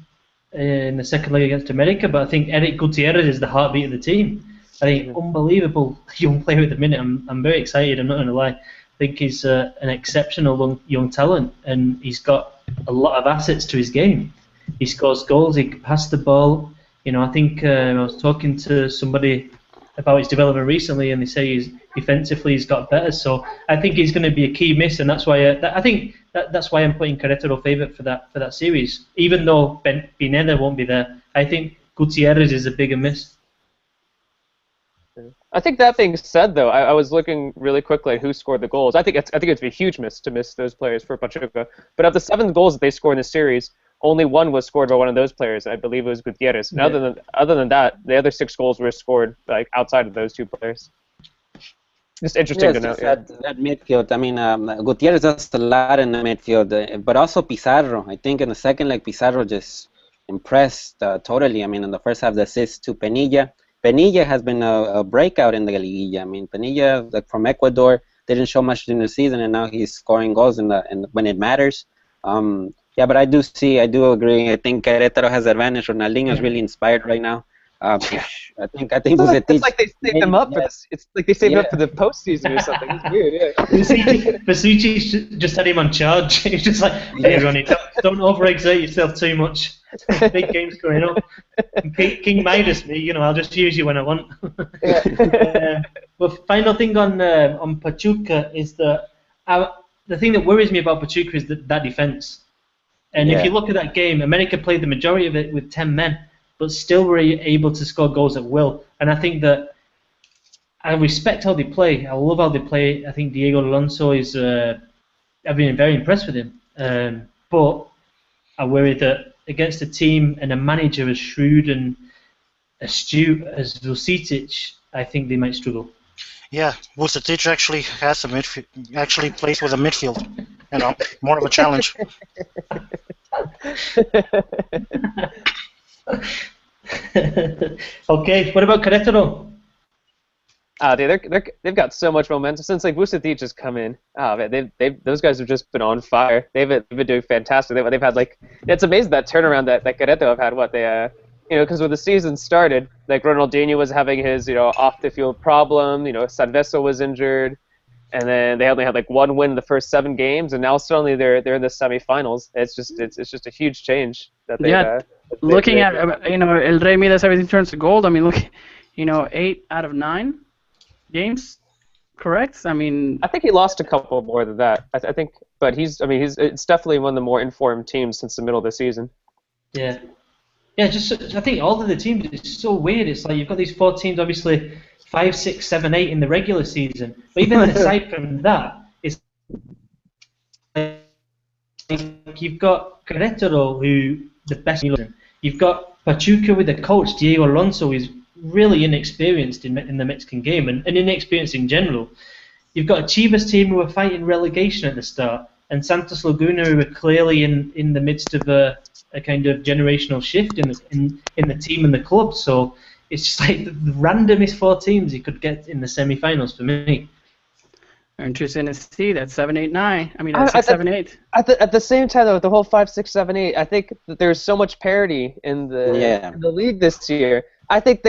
in the second leg against America, but I think Eric Gutierrez is the heartbeat of the team. I think unbelievable young player at the minute. I'm very excited. I'm not going to lie. I think he's an exceptional young talent, and he's got a lot of assets to his game. He scores goals. He can pass the ball. I think I was talking to somebody about his development recently, and they say defensively he's got better. So I think he's going to be a key miss, and that's why I think that's why I'm putting Querétaro favourite for that series. Even though Pineda won't be there, I think Gutierrez is a bigger miss. I think that being said, though, I was looking really quickly at who scored the goals. I think it's a huge miss to miss those players for Pachuca. But of the 7 goals that they scored in the series, only one was scored by one of those players. I believe it was Gutierrez. And other than that, the other 6 goals were scored outside of those 2 players. Just interesting to know. That midfield. I mean, Gutierrez does a lot in the midfield, but also Pizarro. I think in the second leg, Pizarro just impressed totally. I mean, in the first half, the assist to Penilla. Penilla has been a breakout in the Liguilla. I mean, Penilla, from Ecuador, didn't show much in the season, and now he's scoring goals when it matters. Yeah, but I do agree. I think Querétaro has advantage. Ronaldinho is really inspired right now. I think it's like they saved them up. It's like they saved up for the postseason or something. It's weird. Yeah. Basucci just had him on charge. He's just like, hey, Ronnie, don't overexert yourself too much. Big games going on. King Midas me, I'll just use you when I want. But final thing on Pachuca is the thing that worries me about Pachuca is that defense. And if you look at that game, America played the majority of it with 10 men, but still were able to score goals at will. And I think that I respect how they play. I love how they play. I think Diego Alonso is. I've been very impressed with him. But I worry that against a team and a manager as shrewd and astute as Vucetich, I think they might struggle. Yeah, Vucetich actually has actually plays with a midfield. More of a challenge. Okay, what about Querétaro? They've got so much momentum since Vucetich has come in. Man, those guys have just been on fire. They've been doing fantastic. They've had it's amazing that turnaround that Querétaro have had. because when the season started, like Ronaldinho was having his, off the field problem. Sanveso was injured, and then they only had like one win in the first 7 games, and now suddenly they're in the semifinals. It's just a huge change that they. Looking at El Rey Midas, everything turns to gold. I mean, look, 8 out of 9 games, correct? I mean, I think he lost a couple more than that. I think, but it's definitely one of the more informed teams since the middle of the season. Yeah. Yeah, I think all of the teams, it's so weird. It's like you've got these 4 teams, obviously 5, 6, 7, 8 in the regular season. But even aside from that, it's like you've got Querétaro, who the best. You've got Pachuca with the coach Diego Alonso, who's really inexperienced in the Mexican game and inexperienced in general. You've got a Chivas team who are fighting relegation at the start, and Santos Laguna, who are clearly in the midst of a kind of generational shift in the team and the club. So it's just like the randomest 4 teams you could get in the semifinals for me. Interesting to see that 7, 8, 9. I mean, 6, 7, 8. At the same time, though, the whole 5, 6, 7, 8. I think that there's so much parity in the league this year. I think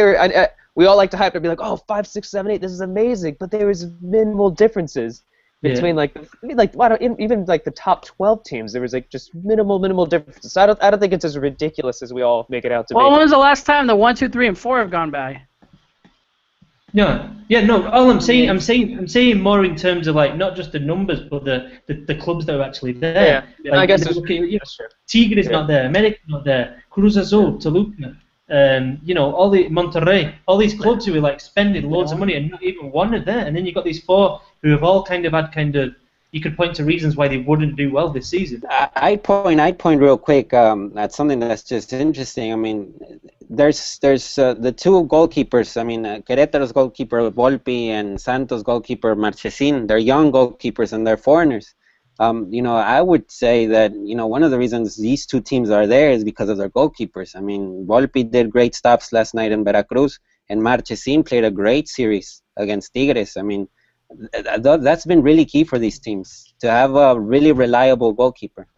we all like to hype and be like, oh, 5, 6, 7, 8. This is amazing. But there was minimal differences between even like the top 12 teams. There was like just minimal differences. I don't think it's as ridiculous as we all make it out to be. Well, when was the last time the 1, 2, 3, and 4 have gone by? No. All I'm saying more in terms of like not just the numbers, but the clubs that are actually there. Yeah, like, I guess Tigre is not there, America is not there, Cruz Azul, Toluca, all the Monterrey, all these clubs who are like spending loads of money and not even one are there. And then you've got these 4 who have all you could point to reasons why they wouldn't do well this season. I point real quick at something that's just interesting. I mean, there's the 2 goalkeepers. I mean, Querétaro's goalkeeper Volpi and Santos' goalkeeper Marchesin. They're young goalkeepers and they're foreigners. I would say that one of the reasons these 2 teams are there is because of their goalkeepers. I mean, Volpi did great stops last night in Veracruz, and Marchesin played a great series against Tigres. I mean, that's been really key for these teams to have a really reliable goalkeeper.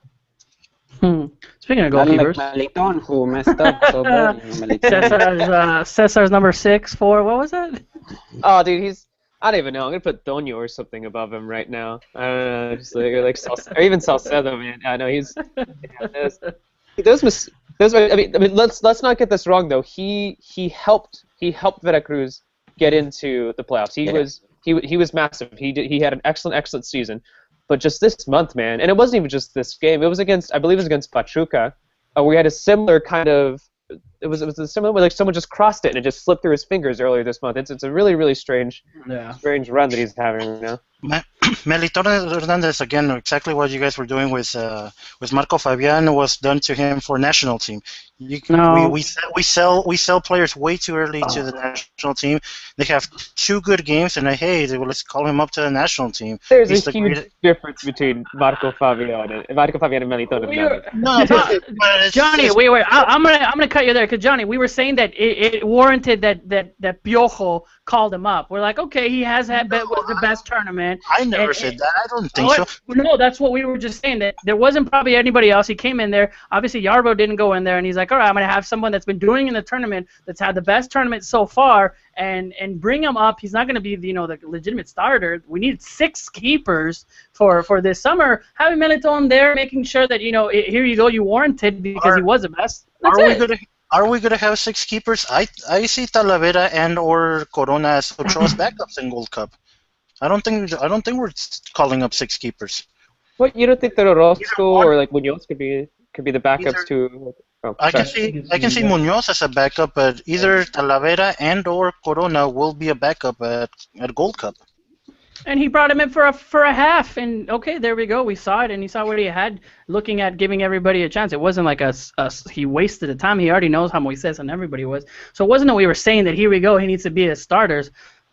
Speaking of goalkeepers, like Meliton, who messed up so bad. Cesar's number 6 for what was that? Oh, dude, I don't even know. I'm gonna put Doño or something above him right now. I don't know, just like or even Salcedo, man. I know he's. I mean, let's not get this wrong though. He helped Veracruz get into the playoffs. He was massive. He had an excellent season. But just this month, man, and it wasn't even just this game. It was I believe it was against Pachuca, where we had a similar kind of. It was a similar where like someone just crossed it and it just slipped through his fingers earlier this month. It's a really strange run that he's having right now. Meliton Hernandez, again, exactly what you guys were doing with Marco Fabian was done to him for national team. We sell players way too early to the national team. They have 2 good games, and let's call him up to the national team. There's a huge difference between Marco Fabian and Meliton Hernandez. Johnny, wait. I'm gonna cut you there because Johnny, we were saying that it warranted that Piojo called him up. We're like, okay, he was the best tournament. I never said that. I don't think so. No, that's what we were just saying. That there wasn't probably anybody else. He came in there. Obviously, Yarbo didn't go in there, and he's like, all right, I'm going to have someone that's been doing in the tournament, that's had the best tournament so far, and bring him up. He's not going to be the legitimate starter. We need 6 keepers for this summer. Having Meliton there, making sure that here you go, you warranted because he was the best. Are we gonna have 6 keepers? I see Talavera and or Corona as Ochoa's backups in Gold Cup. I don't think we're calling up 6 keepers. What, you don't think that Orozco or like Munoz could be the backups too? I can see Munoz as a backup, but either Talavera and or Corona will be a backup at Gold Cup. And he brought him in for a half, and okay, there we go. We saw it, and he saw what he had, looking at giving everybody a chance. It wasn't like he wasted the time. He already knows how Moises and everybody was. So it wasn't that we were saying that here we go, he needs to be a starters.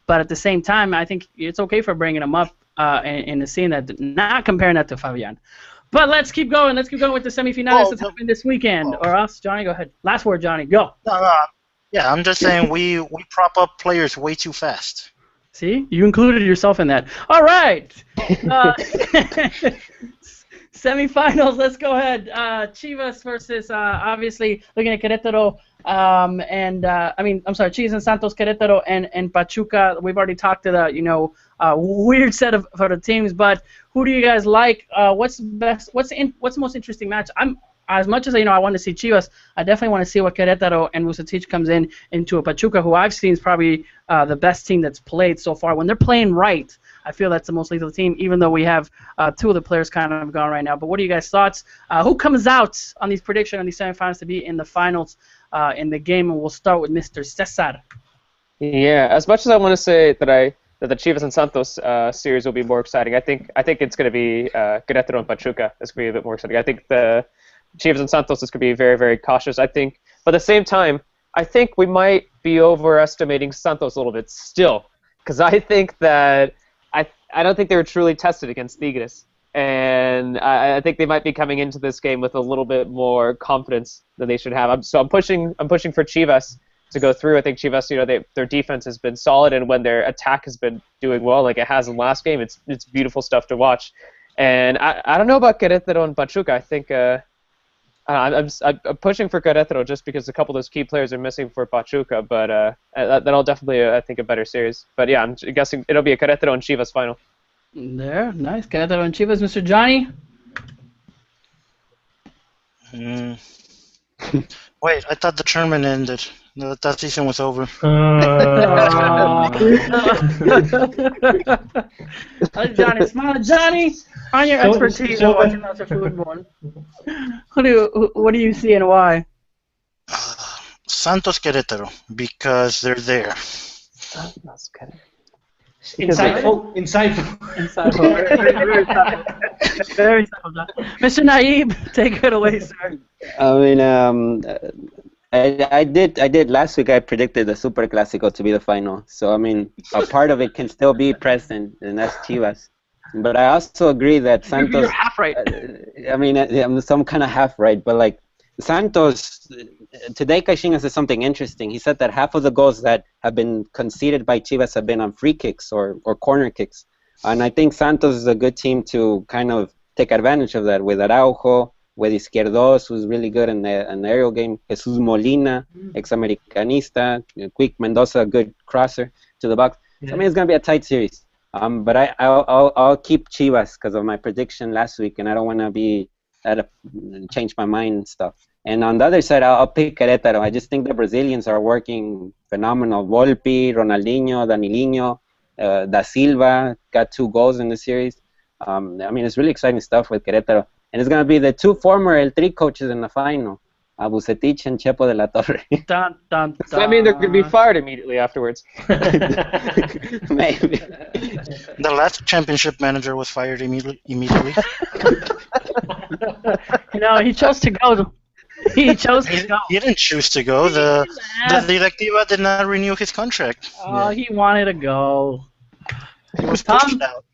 But at the same time, I think it's okay for bringing him up and seeing that, not comparing that to Fabian. But let's keep going. Let's keep going with the semifinals that's happening this weekend. Or else, Johnny, go ahead. Last word, Johnny. Go. Yeah, I'm just saying we prop up players way too fast. See? You included yourself in that. All right. Semifinals. Let's go ahead. Chivas versus obviously looking at Querétaro. I'm sorry, Chivas and Santos, Querétaro, and Pachuca. We've already talked to the weird set of for the teams, but who do you guys like? What's the best? What's the most interesting match? I'm as much as I want to see Chivas, I definitely want to see what Querétaro and Vucetich comes into a Pachuca, who I've seen is probably the best team that's played so far. When they're playing right, I feel that's the most lethal team, even though we have two of the players kind of gone right now. But what are you guys' thoughts? Who comes out on these predictions on these semifinals to be in the finals in the game? And we'll start with Mr. Cesar. Yeah, as much as I want to say that the Chivas and Santos series will be more exciting, I think it's going to be Querétaro and Pachuca. It's going to be a bit more exciting. I think the Chivas and Santos is going to be very, very cautious. I think, but at the same time, I think we might be overestimating Santos a little bit still, because I think that I don't think they were truly tested against Tigres, and I think they might be coming into this game with a little bit more confidence than they should have. I'm pushing for Chivas to go through. I think Chivas, their defense has been solid, and when their attack has been doing well, like it has in last game, it's beautiful stuff to watch. And I don't know about Querétaro and Pachuca. I think I'm pushing for Querétaro just because a couple of those key players are missing for Pachuca, but that'll definitely, I think, a better series. But yeah, I'm guessing it'll be a Querétaro and Chivas final. There, nice. Querétaro and Chivas, Mr. Johnny. Wait, I thought the tournament ended. That season was over. Johnny, smile, Johnny. On your expertise in watching lots of football. What do you see and why? Santos Querétaro, because they're there. That's good. Insightful. Very insightful. Mr. Naib, take it away, sir. I mean, I did last week. I predicted the Super Clásico to be the final. So I mean, a part of it can still be present, and that's Chivas. But I also agree that Santos. You're half right. I mean, I'm some kind of half right, but like Santos today, Caixinha said something interesting. He said that half of the goals that have been conceded by Chivas have been on free kicks or corner kicks, and I think Santos is a good team to kind of take advantage of that with Araujo, with Izquierdos, who's really good in the aerial game, Jesus Molina, ex-Americanista, Quick Mendoza, a good crosser to the box. Yeah. So, I mean, it's going to be a tight series. But I'll keep Chivas because of my prediction last week, and I don't want to change my mind and stuff. And on the other side, I'll pick Querétaro. I just think the Brazilians are working phenomenal. Volpi, Ronaldinho, Danilinho, Da Silva got 2 goals in the series. I mean, it's really exciting stuff with Querétaro. And it's going to be the 2 former El Tri coaches in the final, Vucetich and Chepo de la Torre. Dun, dun, dun. Does that mean they're going to be fired immediately afterwards? Maybe. The last championship manager was fired immediately. He chose to go. He chose to go. He didn't choose to go. The Directiva did not renew his contract. Oh, he wanted to go. He was pushed out.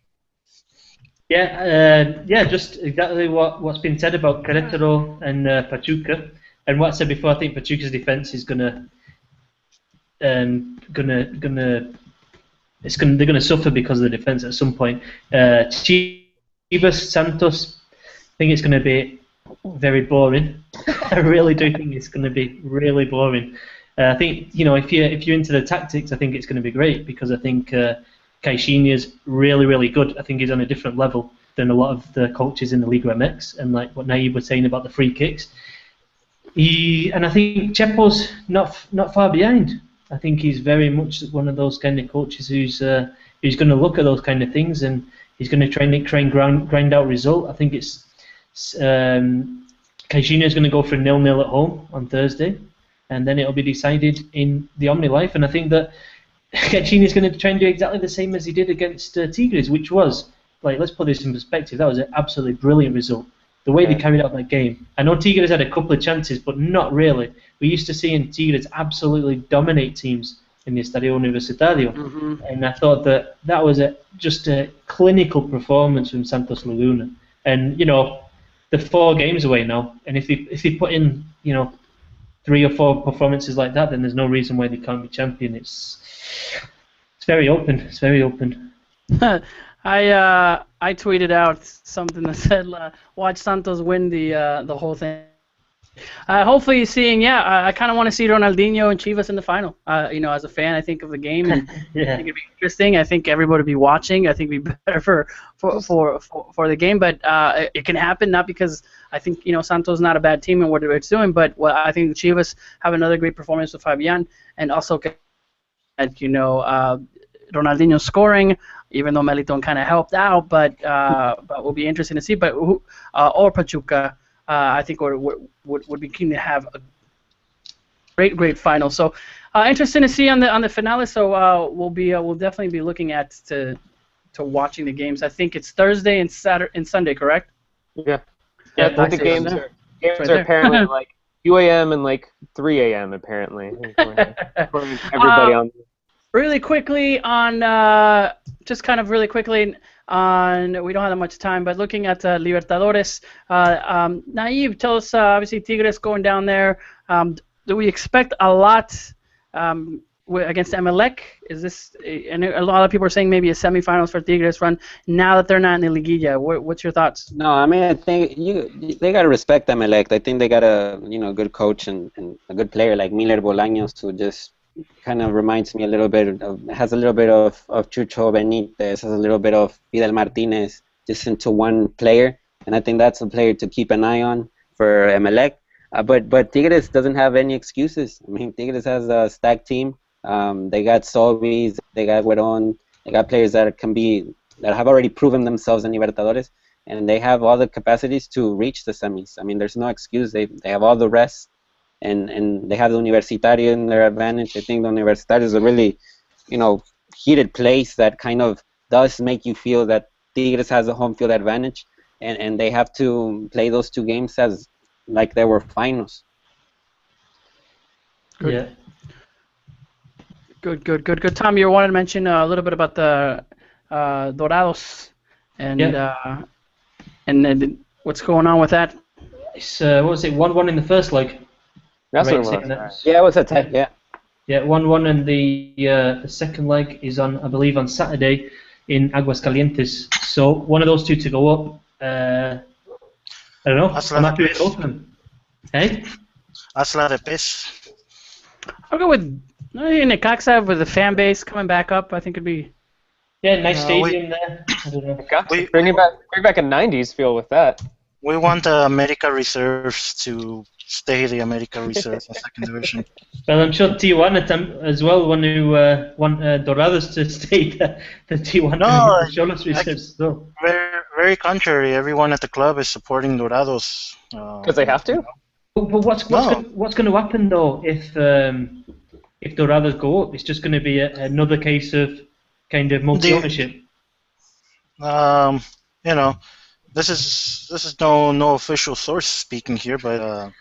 Yeah, just exactly what's been said about Querétaro and Pachuca, and what I said before. I think Pachuca's defense is they're gonna suffer because of the defense at some point. Chivas Santos, I think it's gonna be very boring. I really do think it's gonna be really boring. I think if you're into the tactics, I think it's gonna be great because I think. Caixinha is really, really good. I think he's on a different level than a lot of the coaches in the Liga MX, and like what Naib was saying about the free kicks. And I think Chepo's not far behind. I think he's very much one of those kind of coaches who's going to look at those kind of things and he's going to try and grind out result. I think it's Caixinha is going to go for 0-0 at home on Thursday, and then it'll be decided in the OmniLife. And I think that Caixinha is going to try and do exactly the same as he did against Tigres, which was, like, let's put this in perspective, that was an absolutely brilliant result. The way they carried out that game. I know Tigres had a couple of chances, but not really. We used to see in Tigres absolutely dominate teams in the Estadio Universitario. Mm-hmm. And I thought that was just a clinical performance from Santos Laguna. And, they're 4 games away now. And if they put in, 3 or 4 performances like that, then there's no reason why they can't be champion. It's very open. It's very open. I tweeted out something that said, "Watch Santos win the whole thing." Hopefully, seeing I kind of want to see Ronaldinho and Chivas in the final. As a fan, I think of the game, and I think it'd be interesting. I think everybody would be watching. I think it'd be better for the game, but it can happen not because I think Santos is not a bad team and what it's doing, but I think Chivas have another great performance with Fabian, and also Ronaldinho scoring, even though Meliton kind of helped out, but will be interesting to see. But or Pachuca, I think would be keen to have a great final. So interesting to see on the finale. So we'll definitely be looking at to watching the games. I think it's Thursday and Saturday and Sunday, correct? Yeah. I think the games are apparently like 2 a.m. and like 3 a.m. apparently. According to everybody on. Really quickly on, we don't have that much time, but looking at Libertadores, Naive, tell us, obviously Tigres going down there. Do we expect a lot against Emelec? Is this, and a lot of people are saying maybe a semifinals for Tigres run now that they're not in the Liguilla. What's your thoughts? No, I mean, I think they got to respect Emelec. I think they got a good coach and a good player like Miller Bolaños, who just kind of reminds me a little bit has a little bit of Chucho Benitez, has a little bit of Fidel Martinez, just into one player, and I think that's a player to keep an eye on for Emelec. But Tigres doesn't have any excuses. I mean, Tigres has a stacked team. They got Sobis, they got Hueron, they got players that have already proven themselves in Libertadores, and they have all the capacities to reach the semis. I mean, there's no excuse. They have all the rest. And they have the Universitario in their advantage. I think the Universitario is a really, heated place that kind of does make you feel that Tigres has a home field advantage, and they have to play those two games as like they were finals. Good. Yeah. Good. Tom, you wanted to mention a little bit about the Dorados and what's going on with that. It's what was it? 1-1 in the first leg. That's what it was. Yeah, it was a tie. Yeah. Yeah, 1-1, and the second leg is on, I believe, on Saturday in Aguascalientes. So one of those two to go up. I don't know. I'm happy with both of them. Hey? Asla de Pez. I'll go with Necaxa with the fan base coming back up. I think it'd be. Yeah, nice stadium there. I don't know. Bring back a 90s feel with that. We want the America reserves to stay the America reserves in second division. Well, I'm sure Tijuana as well want Dorados to stay the Tijuana Xolos reserves. So. Very contrary. Everyone at the club is supporting Dorados. Because they have to? But what's going to happen though if Dorados go up? It's just going to be another case of kind of multi-ownership. This is no official source speaking here, but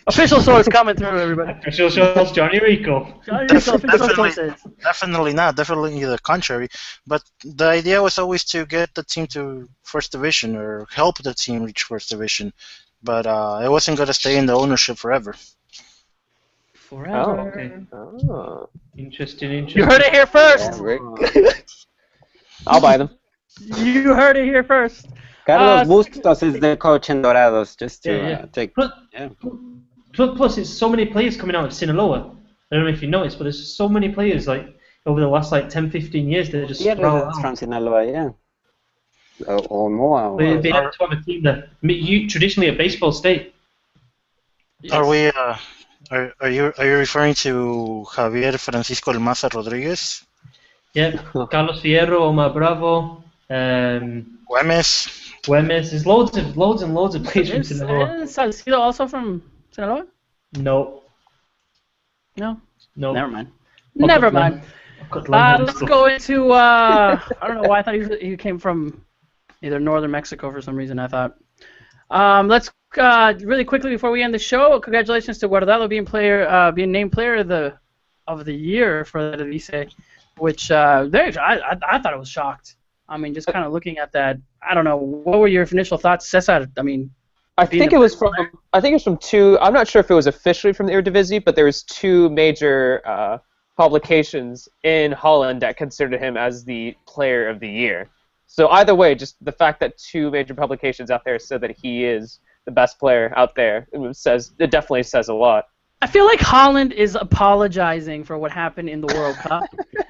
official source coming through, everybody. Official source, Johnny Rico. Definitely not. Definitely the contrary. But the idea was always to get the team to first division or help the team reach first division. But it wasn't going to stay in the ownership forever. Forever. Oh, okay. Oh. Interesting. You heard it here first. Yeah, I'll buy them. You heard it here first. Carlos Bustos is the coach in Dorados, just to take. Plus, it's so many players coming out of Sinaloa. I don't know if you noticed, but there's so many players over the last 10, 15 years that just from Sinaloa, yeah. Or more. They have to have a team that traditionally a baseball state. Yes. Are we? Are you referring to Javier Francisco El Maza Rodriguez? Yeah, Carlos Fierro, Omar Bravo, Güemes. There's loads and loads of players from Sinaloa. Is Salcido also from Sinaloa? No. Never mind. Let's go into. I don't know why I thought he came from either northern Mexico for some reason. I thought. Let's really quickly before we end the show. Congratulations to Guardado being named player of the year for the Dice, which I thought it was shocked. I mean, just kind of looking at that, I don't know. What were your initial thoughts, Cesar? I mean, I think it was from two. I'm not sure if it was officially from the Eredivisie, but there was two major publications in Holland that considered him as the player of the year. So either way, just the fact that two major publications out there said that he is the best player out there, it definitely says a lot. I feel like Holland is apologizing for what happened in the World Cup.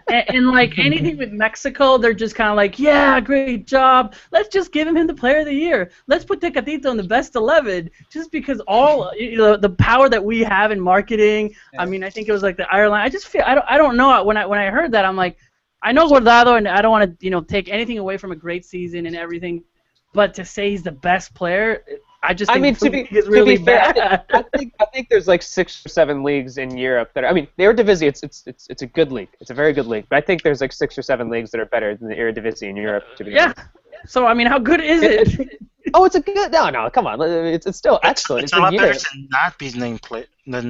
And like anything with Mexico, they're just kind of like, yeah, great job. Let's just give him the Player of the Year. Let's put Tecatito in the best 11, just because all the power that we have in marketing. I mean, I think it was like the Ireland. I just feel I don't know. When I heard that, I'm like, I know Guardado, and I don't want to take anything away from a great season and everything, but to say he's the best player. I just think to be bad. fair, I think there's like 6 or 7 leagues in Europe that are. I mean, the Eredivisie, it's a good league. It's a very good league. But I think there's like 6 or 7 leagues that are better than the Eredivisie in Europe. To be honest. So I mean, how good is it? Oh, it's a good. No, come on. It's still excellent. It's a lot better than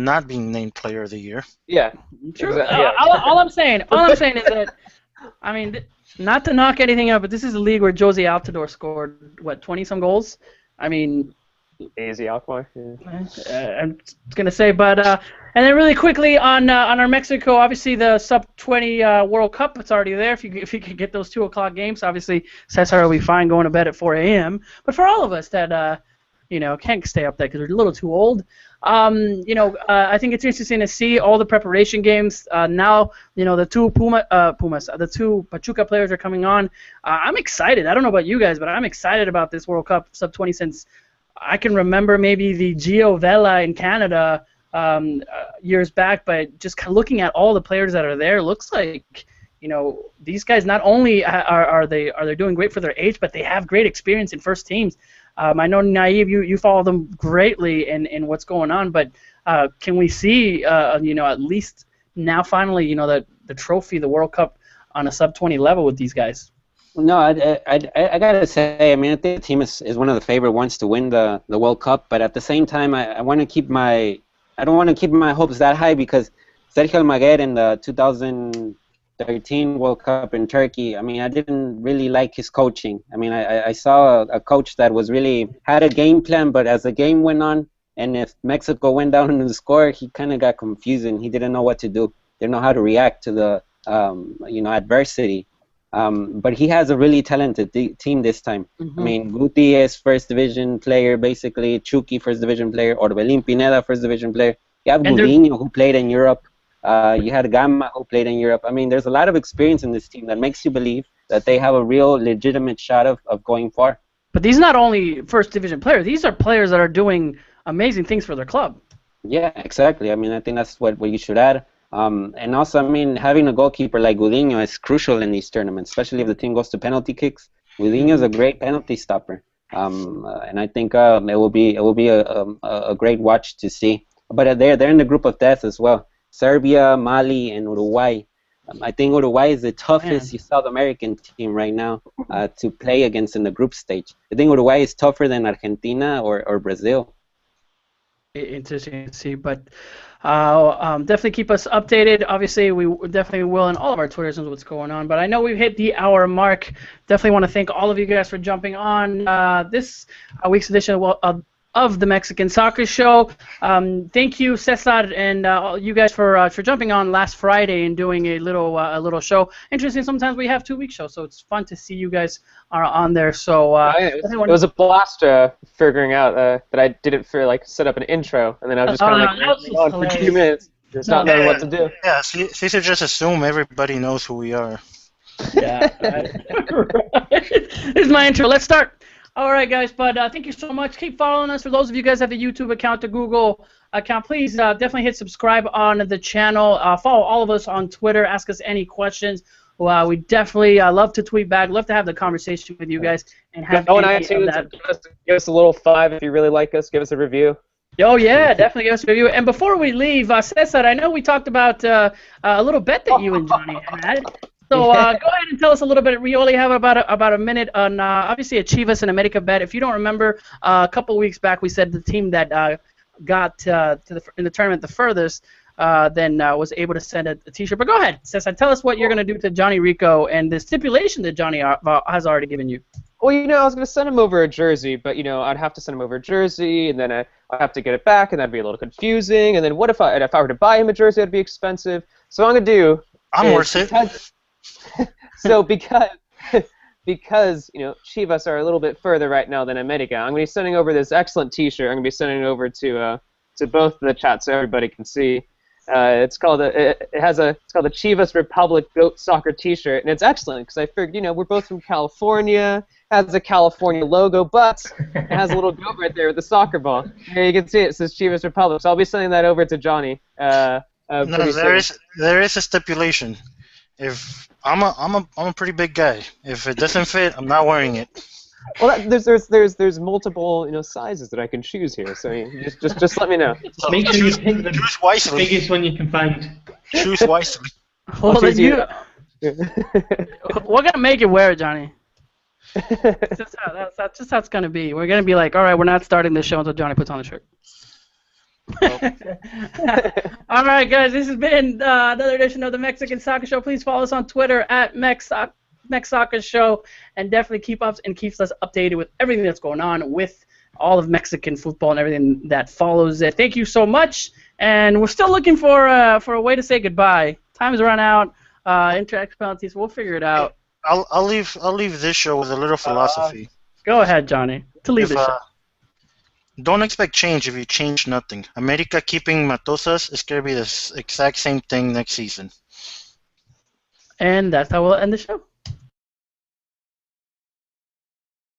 not being named Player of the Year. Yeah. True. Exactly, yeah. All I'm saying is that, I mean, not to knock anything up, but this is a league where Jose Altidore scored 20-some goals. I mean. Easy Alkmaar. Yeah. I'm gonna say, but and then really quickly on our Mexico, obviously the sub-20 World Cup, it's already there. If you can get those 2 o'clock games, obviously Cesar will be fine going to bed at 4 a.m. But for all of us that can't stay up there because we're a little too old, I think it's interesting to see all the preparation games. Now the two the two Pachuca players are coming on. I'm excited. I don't know about you guys, but I'm excited about this World Cup sub-20 since I can remember maybe the Gio Vela in Canada years back, but just looking at all the players that are there, looks like these guys not only are they doing great for their age, but they have great experience in first teams. I know Naive, you follow them greatly in what's going on, but can we see at least now finally the trophy, the World Cup on a sub-20 level with these guys? No, I gotta say, I mean, I think the team is one of the favorite ones to win the World Cup, but at the same time, I don't want to keep my hopes that high because Sergio Almaguer in the 2013 World Cup in Turkey, I mean, I didn't really like his coaching. I mean, I saw a coach that was really had a game plan, but as the game went on, and if Mexico went down in the score, he kind of got confused and he didn't know what to do. Didn't know how to react to the adversity. But he has a really talented team this time. Mm-hmm. I mean, Guti is first division player, basically. Chucky, first division player. Orbelin Pineda, first division player. You have Gudiño, who played in Europe. You had Gama, who played in Europe. I mean, there's a lot of experience in this team that makes you believe that they have a real legitimate shot of going far. But these are not only first division players. These are players that are doing amazing things for their club. Yeah, exactly. I mean, I think that's what you should add. And also, I mean, having a goalkeeper like Gudiño is crucial in these tournaments, especially if the team goes to penalty kicks. Gudiño is a great penalty stopper, and I think it will be a great watch to see. But they're in the group of death as well. Serbia, Mali, and Uruguay. I think Uruguay is the toughest South American team right now to play against in the group stage. I think Uruguay is tougher than Argentina or Brazil. Interesting to see, but definitely keep us updated. Obviously, we definitely will in all of our Twitters and what's going on. But I know we've hit the hour mark. Definitely want to thank all of you guys for jumping on this week's edition of the Mexican Soccer Show. Thank you, Cesar, and you guys for jumping on last Friday and doing a little show. Interesting. Sometimes we have 2-week shows, so it's fun to see you guys are on there. So it was a blast figuring out that I didn't set up an intro, and then I was just kind of on for 2 minutes, just not knowing what to do. Yeah, Cesar just assume everybody knows who we are. Yeah. Here's my intro. Let's start. All right, guys, but thank you so much. Keep following us. For those of you guys who have the YouTube account, the Google account, please definitely hit subscribe on the channel. Follow all of us on Twitter. Ask us any questions. We definitely love to tweet back. Love to have the conversation with you guys. And have go on iTunes. Give us a little 5 if you really like us. Give us a review. Oh, yeah, definitely give us a review. And before we leave, Cesar, I know we talked about a little bet that you and Johnny had. So go ahead and tell us a little bit. We only have about a minute on obviously a Chivas and America bet. If you don't remember, a couple of weeks back we said the team that got in the tournament the furthest then was able to send a T-shirt. But go ahead, Cesar, tell us what you're going to do to Johnny Rico and the stipulation that Johnny has already given you. Well, I was going to send him over a jersey, but, I'd have to send him over a jersey, and then I'd have to get it back, and that'd be a little confusing. And then what if I were to buy him a jersey, it'd be expensive. So what I'm going to do I'm worth it. So because because Chivas are a little bit further right now than America, I'm going to be sending over this excellent T-shirt. I'm going to be sending it over to both the chats so everybody can see. It's called the Chivas Republic Goat Soccer T-shirt, and it's excellent because I figured we're both from California. Has a California logo, but it has a little goat right there with the soccer ball. Here you can see it says Chivas Republic. So I'll be sending that over to Johnny. No, Pretty soon. there is a stipulation. If I'm a pretty big guy. If it doesn't fit, I'm not wearing it. Well, there's multiple sizes that I can choose here. So just let me know. Make sure you pick the Choose wisely. biggest one you can find. Choose wisely. Well, then choose we're gonna make you wear it, Johnny. That's just how it's gonna be. We're gonna be like, all right, we're not starting this show until Johnny puts on the shirt. All right, guys, this has been another edition of the Mexican Soccer Show. Please follow us on Twitter at Mex Soccer Show, and definitely keeps us updated with everything that's going on with all of Mexican football and everything that follows it. Thank you so much, and we're still looking for a way to say goodbye. Time's run out. Interactive penalties. We'll figure it out. I'll leave this show with a little philosophy. Go ahead, Johnny. To leave the show. Don't expect change if you change nothing. America keeping Matosas is going to be the exact same thing next season. And that's how we'll end the show.